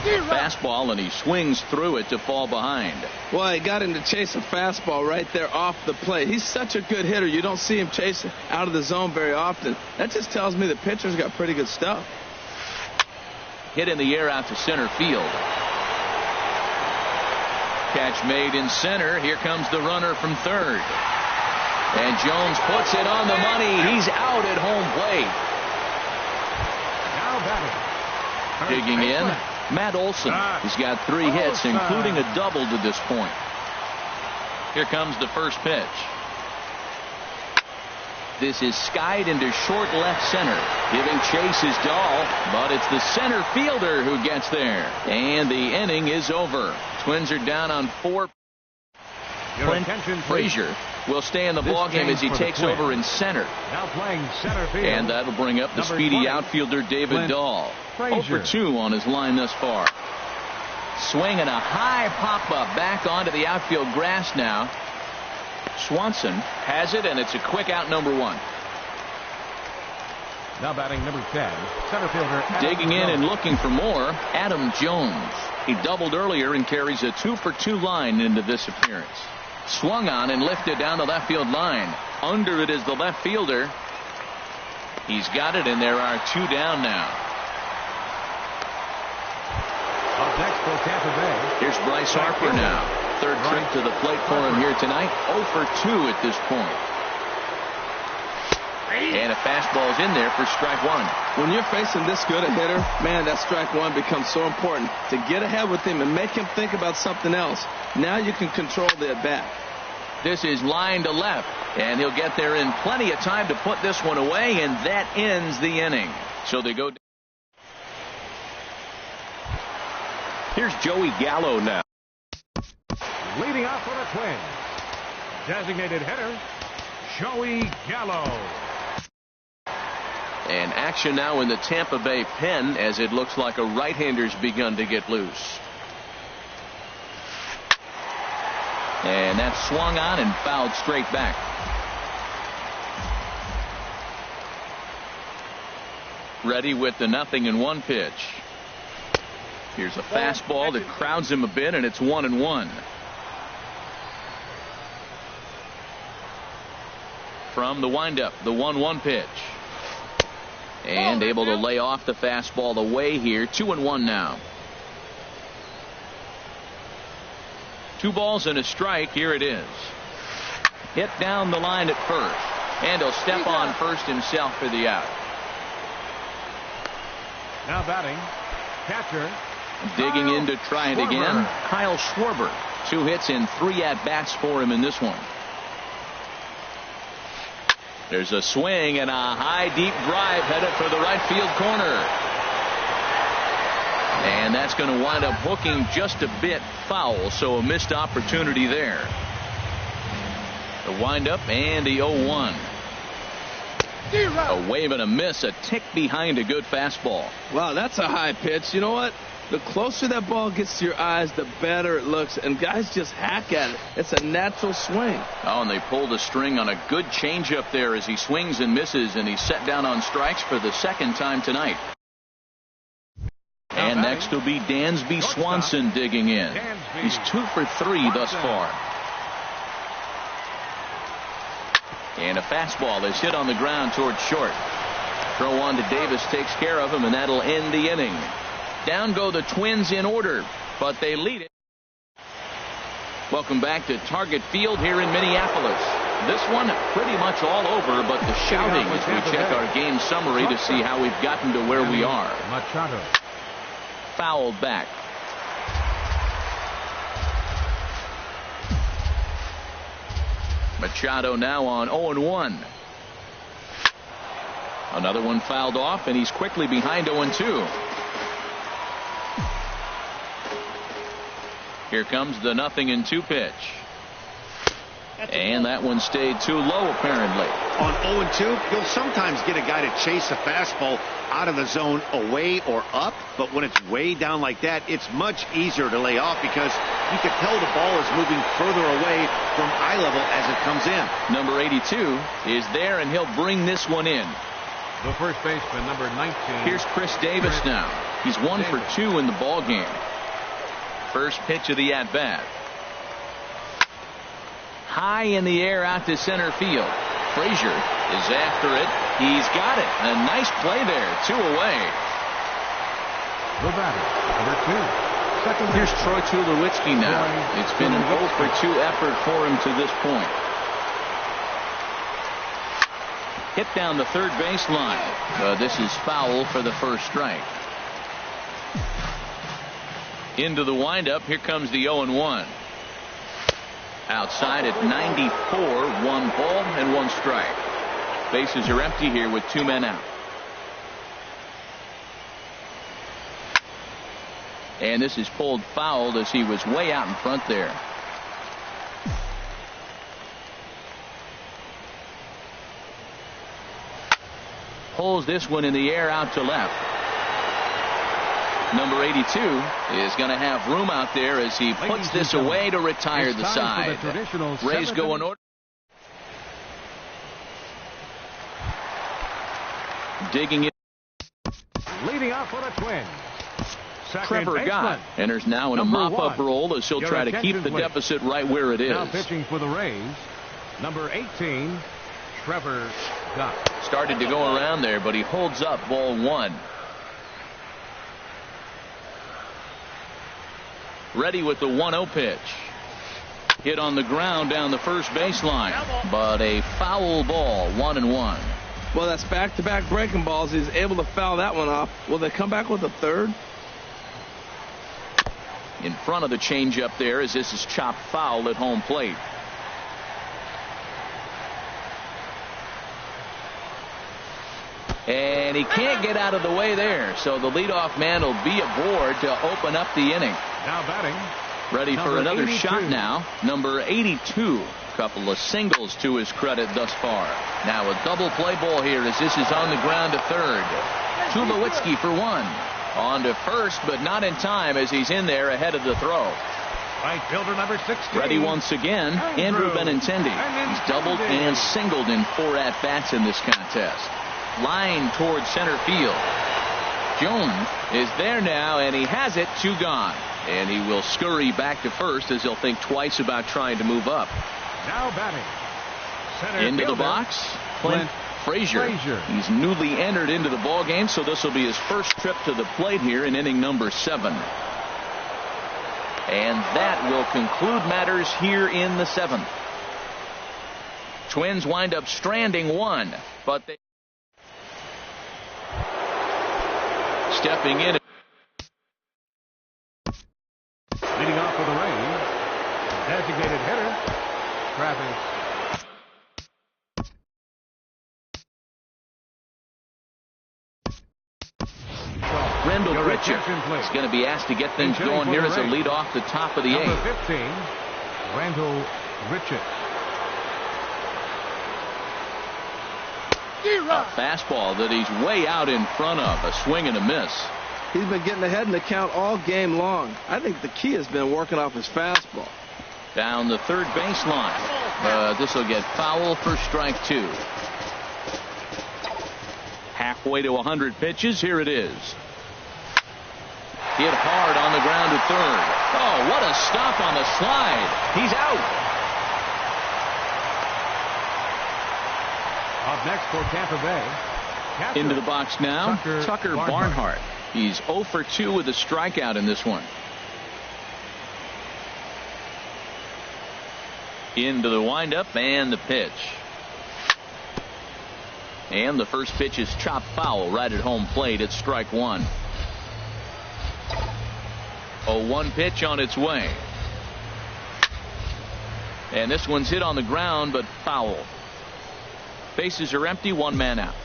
Fastball, and he swings through it to fall behind. Well, he got him to chase a fastball right there off the plate. He's such a good hitter. You don't see him chase out of the zone very often. That just tells me the pitcher's got pretty good stuff. Hit in the air out to center field. Catch made in center. Here comes the runner from third. And Jones puts it on the money. He's out at home plate. Now batting. Digging in, Matt Olson. He's got 3 hits, including a double to this point. Here comes the first pitch. This is skied into short left center. Giving chase is Dahl, but it's the center fielder who gets there. And the inning is over. Twins are down on 4. Clint Frazier will stay in the ballgame as he takes over in center. Now playing center field. And that'll bring up the speedy outfielder David Dahl. 0 for 2 on his line thus far. Swinging a high pop-up back onto the outfield grass now. Swanson has it, and it's a quick out, number 1. Now batting number 10, center fielder Adam Digging in Jones. and looking for more, Adam Jones. He doubled earlier and carries a 2 for 2 line into this appearance. Swung on and lifted down the left field line. Under it is the left fielder. He's got it, and there are 2 down now. Up next for Tampa Bay. Here's Bryce Harper now. 3rd trip to the plate for him here tonight. 0 for 2 at this point. And a fastball's in there for strike 1. When you're facing this good a hitter, man, that strike 1 becomes so important. To get ahead with him and make him think about something else. Now you can control the at-bat. This is line to left, and he'll get there in plenty of time to put this one away, and that ends the inning. So they go. Here's Joey Gallo now. Leading off for the Twins, designated hitter, Joey Gallo. And action now in the Tampa Bay pen as it looks like a right-hander's begun to get loose. And that's swung on and fouled straight back. Ready with the 0-1 pitch. Here's a fastball that crowds him a bit, and it's 1-1. From the windup, the 1-1 pitch. And able to lay off the fastball away here. 2-1 now. 2 balls and a strike. Here it is. Hit down the line at first. And he'll step on first himself for the out. Now batting, catcher. Digging in to try it again, Kyle Schwarber. 2 hits and 3 at-bats for him in this one. There's a swing and a high deep drive headed for the right field corner. And that's going to wind up hooking just a bit foul, so a missed opportunity there. The windup and the 0-1. A wave and a miss, a tick behind a good fastball. Wow, that's a high pitch. You know what? The closer that ball gets to your eyes, the better it looks. And guys just hack at it. It's a natural swing. Oh, and they pull the string on a good changeup there as he swings and misses, and he's set down on strikes for the 2nd time tonight. And next will be Dansby Swanson digging in. He's 2 for 3 thus far. And a fastball is hit on the ground towards short. Throw on to Davis takes care of him, and that'll end the inning. Down go the Twins in order, but they lead it. Welcome back to Target Field here in Minneapolis. This one pretty much all over, but the shouting as we check our game summary to see how we've gotten to where we are. Fouled back. Machado now on 0-1. Another one fouled off, and he's quickly behind 0-2. Here comes the 0-2 pitch. And that one stayed too low, apparently. On 0-2, you'll sometimes get a guy to chase a fastball out of the zone away or up, but when it's way down like that, it's much easier to lay off because you can tell the ball is moving further away from eye level as it comes in. Number 82 is there, and he'll bring this one in. The first baseman, number 19. Here's Chris Davis now. He's 1 for 2 in the ball game. First pitch of the at-bat. High in the air out to center field. Frazier is after it. He's got it. A nice play there. 2 away. The batter, number 2. Second. Here's Troy Tulowitzki now. It's been an 0 for 2 effort for him to this point. Hit down the third baseline. This is foul for the first strike. Into the windup. Here comes the 0-1. Outside at 94, 1 ball and 1 strike. Bases are empty here with 2 men out. And this is pulled foul as he was way out in front there. Pulls this one in the air out to left. Number 82 is going to have room out there as he puts this away to retire the side. Rays go in order. Digging it. Leading off for the Twins. Trevor Gott enters now in a mop-up role as he'll try to keep the deficit right where it is. Now pitching for the Rays, number 18, Trevor Gott. Started to go around there, but he holds up ball 1. Ready with the 1-0 pitch. Hit on the ground down the first baseline, but a foul ball. 1-1. Well, that's back-to-back breaking balls. He's able to foul that one off. Will they come back with a third? In front of the changeup there as this is chopped foul at home plate. And he can't get out of the way there, so the leadoff man will be aboard to open up the inning. Now batting. Ready for another 82. shot now. Number 82. Couple of singles to his credit thus far. Now a double play ball here as this is on the ground to third. Tulowitzki for 1. On to first, but not in time as he's in there ahead of the throw. Right fielder number 16. Ready once again, Andrew Benintendi. He's doubled and singled in 4 at-bats in this contest. Line towards center field. Jones is there now, and he has it. 2 gone. And he will scurry back to first as he'll think twice about trying to move up. Now batting. Center into fielder, the box, Clint Frazier. He's newly entered into the ball game, so this will be his first trip to the plate here in inning number 7. And that will conclude matters here in the 7th. Twins wind up stranding 1, but they stepping in. Leading off for the Rays, designated hitter, Travis. Rendell Richard is going to be asked to get things going here as a lead off the top of the 8th. Number 15, Rendell Richard. A fastball that he's way out in front of. A swing and a miss. He's been getting ahead in the count all game long. I think the key has been working off his fastball. Down the third baseline. This will get foul for strike 2. Halfway to 100 pitches. Here it is. Hit hard on the ground to third. Oh, what a stop on the slide. He's out. Up next for Tampa Bay. Catcher, into the box now, Tucker Barnhart. He's 0 for 2 with a strikeout in this one. Into the windup and the pitch. And the first pitch is chopped foul right at home plate. It's strike 1. A 1 pitch on its way. And this one's hit on the ground, but foul. Bases are empty, one man out.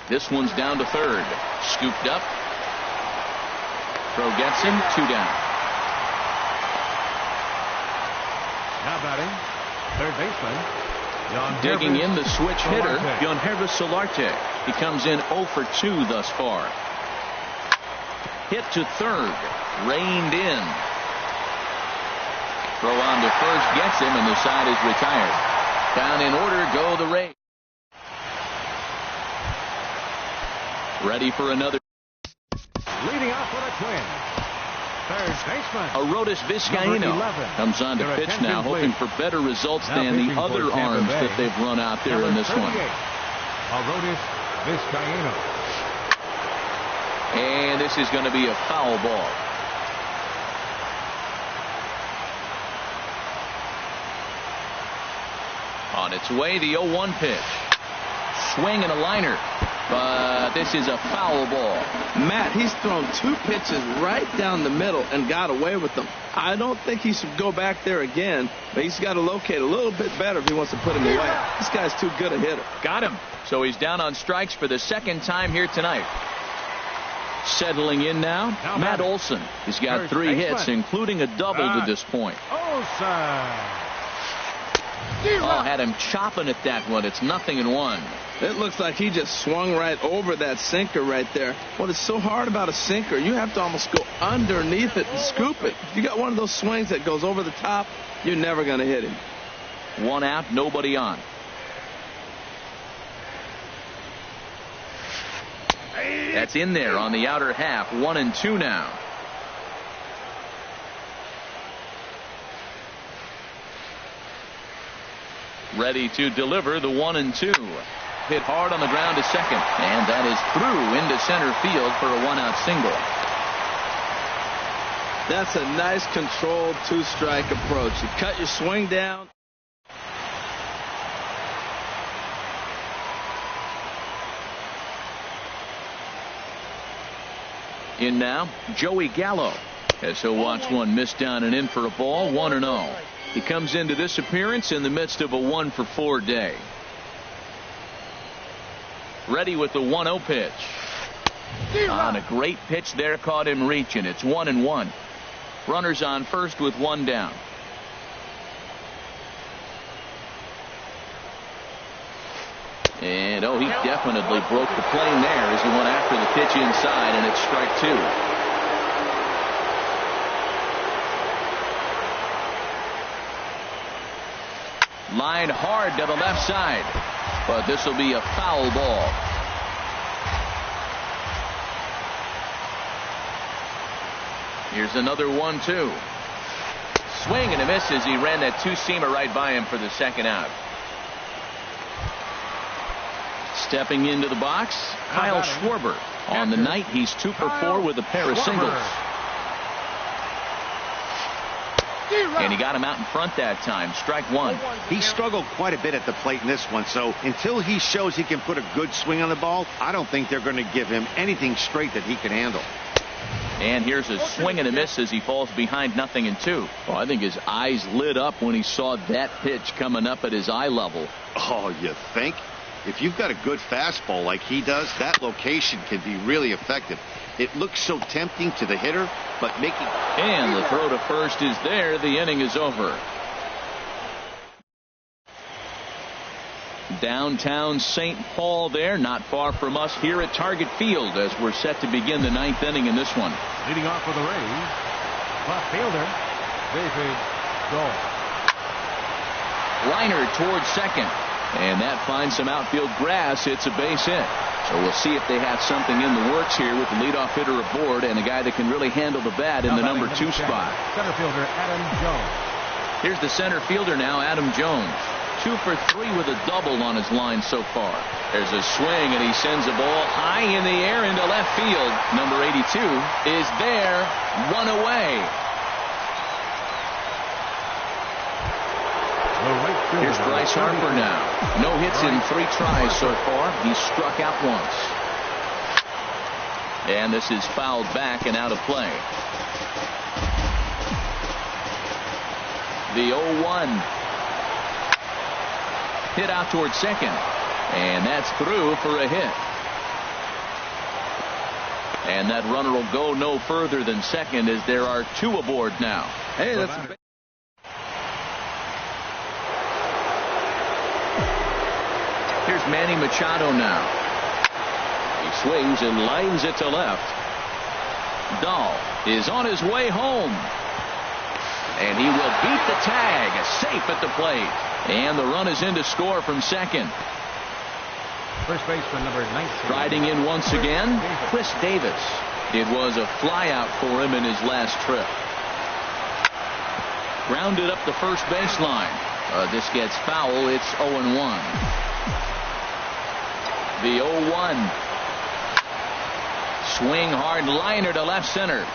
This one's down to third. Scooped up. Throw gets him, 2 down. Now batting, third baseman. Digging in the switch hitter, Yonhervis Solarte. He comes in 0 for 2 thus far. Hit to third, reined in. Throw on to first gets him, and the side is retired. Down in order go the Rays. Ready for another. Leading off for the Twins, third baseman Arodys Vizcaíno comes on to pitch now, hoping for better results than the other arms that they've run out there in this one. Arodys Vizcaíno. And this is going to be a foul ball. On its way, the 0-1 pitch. Swing and a liner. But this is a foul ball. Matt, he's thrown 2 pitches right down the middle and got away with them. I don't think he should go back there again, but he's got to locate a little bit better if he wants to put him away. This guy's too good a hitter. Got him. So he's down on strikes for the second time here tonight. Settling in now, Matt Olson. He's got 3 hits, including a double to this point. Oh, had him chopping at that one. It's 0-1. It looks like he just swung right over that sinker right there. What is so hard about a sinker, you have to almost go underneath it and scoop it. If you got one of those swings that goes over the top, you're never going to hit him. 1 out, nobody on. That's in there on the outer half. 1-2 now. Ready to deliver the 1-2. Hit hard on the ground to second. And that is through into center field for a 1-out single. That's a nice controlled 2-strike approach. You cut your swing down. In now, Joey Gallo, as he'll watch one miss down and in for a ball. 1-0. He comes into this appearance in the midst of a 1-for-4 day. Ready with the 1-0 pitch. On a great pitch there, caught him reaching. It's 1-1. Runners on first with 1 down. And he definitely broke the plane there as he went after the pitch inside, and it's strike 2. Line hard to the left side, but this will be a foul ball. Here's another 1-2. Swing and a miss as he ran that 2-seamer right by him for the second out. Stepping into the box, Kyle Schwarber. On the night, he's 2 for 4 with a pair of singles. And he got him out in front that time. Strike 1. He struggled quite a bit at the plate in this one, so until he shows he can put a good swing on the ball, I don't think they're going to give him anything straight that he can handle. And here's a swing and a miss as he falls behind 0-2. Well, I think his eyes lit up when he saw that pitch coming up at his eye level. Oh, you think? If you've got a good fastball like he does, that location can be really effective. It looks so tempting to the hitter, but making... And the throw to first is there. The inning is over. Downtown St. Paul there, not far from us here at Target Field as we're set to begin the 9th inning in this one. Leading off for the Rays, left fielder, David Gold. Liner towards second. And that finds some outfield grass. It's a base hit. So we'll see if they have something in the works here with the leadoff hitter aboard and a guy that can really handle the bat in the number 2 spot. Center fielder Adam Jones. Here's the center fielder now, Adam Jones. 2 for 3 with a double on his line so far. There's a swing, and he sends a ball high in the air into left field. Number 82 is there. 1 away. Here's Bryce Harper now. No hits in 3 tries so far. He's struck out once. And this is fouled back and out of play. The 0-1. Hit out towards second. And that's through for a hit. And that runner will go no further than second as there are 2 aboard now. Hey, that's Here's Manny Machado now. He swings and lines it to left. Dahl is on his way home. And he will beat the tag. Safe at the plate. And the run is in to score from second. First baseman number 19. Riding in once again, Chris Davis. It was a flyout for him in his last trip. Grounded up the first baseline. This gets foul. It's 0-1. The 0-1. Swing hard liner to left center.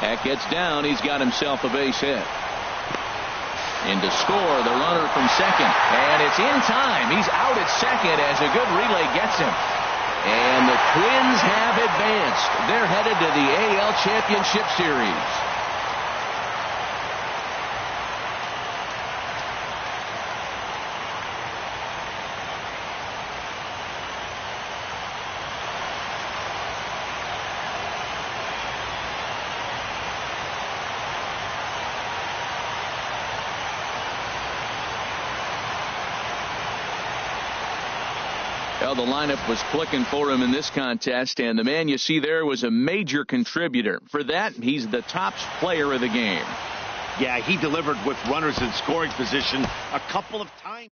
That gets down. He's got himself a base hit. In to score, the runner from second. And it's in time. He's out at second as a good relay gets him. And the Twins have advanced. They're headed to the AL Championship Series. Well, the lineup was clicking for him in this contest, and the man you see there was a major contributor. For that, he's the top player of the game. Yeah, he delivered with runners in scoring position a couple of times.